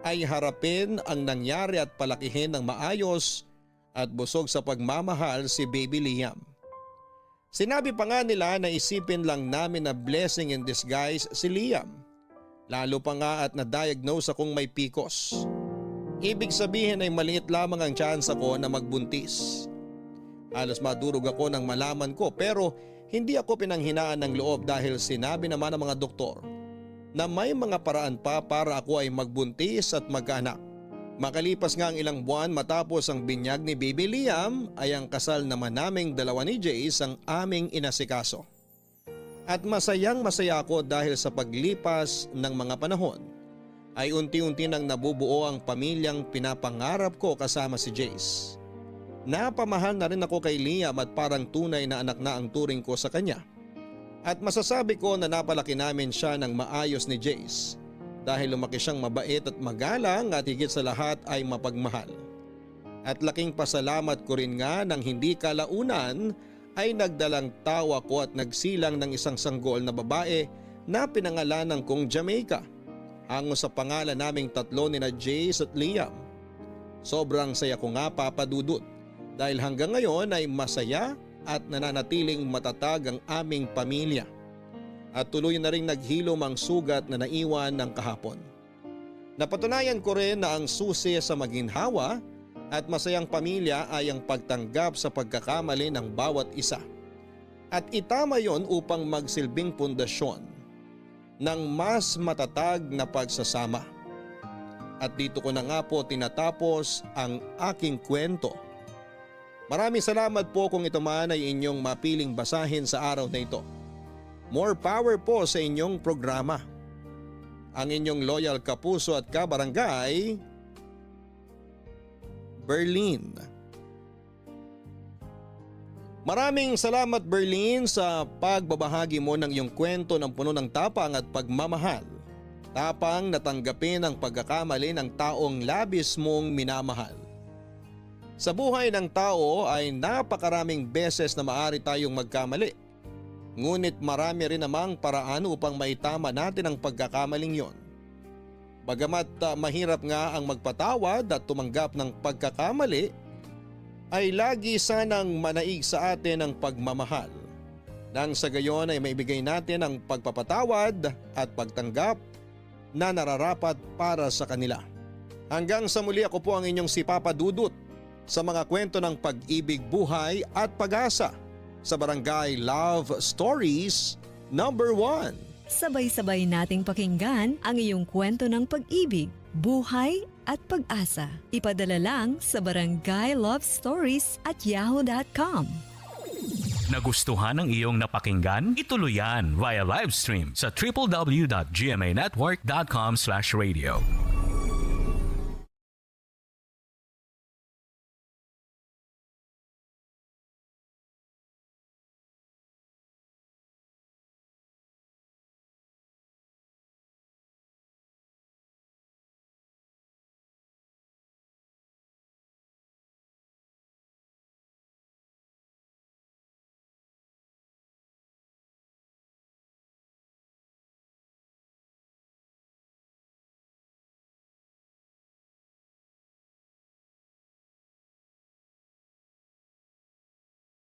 ay harapin ang nangyari at palakihin ng maayos at busog sa pagmamahal si Baby Liam. Sinabi pa nga nila na isipin lang namin na blessing in disguise si Liam. Lalo pa nga at na-diagnose akong may PCOS. Ibig sabihin ay maliit lamang ang tsansa ko na magbuntis. Halos madurog ako nang malaman ko pero hindi ako pinanghinaan ng loob dahil sinabi naman ng mga doktor na may mga paraan pa para ako ay magbuntis at magkaanak. Makalipas nga ang ilang buwan matapos ang binyag ni Baby Liam ay ang kasal naman naming dalawa ni Jace ang aming inasikaso. At masayang masaya ako dahil sa paglipas ng mga panahon ay unti-unti nang nabubuo ang pamilyang pinapangarap ko kasama si Jace. Napamahal na rin ako kay Liam at parang tunay na anak na ang turing ko sa kanya. At masasabi ko na napalaki namin siya ng maayos ni Jace dahil lumaki siyang mabait at magalang at higit sa lahat ay mapagmahal. At laking pasalamat ko rin nga nang hindi kalaunan ay nagdalang tawa ko at nagsilang ng isang sanggol na babae na pinangalanan kong Jamaica. Hango sa pangalan naming tatlo ni na Jace at Liam. Sobrang saya ko nga, Papa Dudut, dahil hanggang ngayon ay masaya at nananatiling matatag ang aming pamilya. At tuloy na rin naghilom ang sugat na naiwan ng kahapon. Napatunayan ko rin na ang susi sa maginhawa at masayang pamilya ay ang pagtanggap sa pagkakamali ng bawat isa. At itama yon upang magsilbing pundasyon ng mas matatag na pagsasama. At dito ko na nga po tinatapos ang aking kwento. Maraming salamat po kung ito man ay inyong mapiling basahin sa araw na ito. More power po sa inyong programa. Ang inyong loyal kapuso at kabarangay, Berlin. Maraming salamat, Berlin, sa pagbabahagi mo ng iyong kwento ng puno ng tapang at pagmamahal. Tapang na tanggapin ang pagkakamali ng taong labis mong minamahal. Sa buhay ng tao ay napakaraming beses na maaari tayong magkamali. Ngunit marami rin namang paraan upang maitama natin ang pagkakamaling yon. Bagamat mahirap nga ang magpatawad at tumanggap ng pagkakamali, ay lagi sanang manaig sa atin ang pagmamahal. Nang sa gayon ay maibigay natin ang pagpapatawad at pagtanggap na nararapat para sa kanila. Hanggang sa muli, ako po ang inyong si Papa Dudut sa mga kwento ng pag-ibig, buhay at pag-asa sa Barangay Love Stories #1. Sabay-sabay nating pakinggan ang iyong kwento ng pag-ibig, buhay at pag-asa. Ipadala lang sa barangaylovestories@yahoo.com. Nagustuhan ng iyong napakinggan? Ituloy yan via live stream sa www.gmanetwork.com/radio.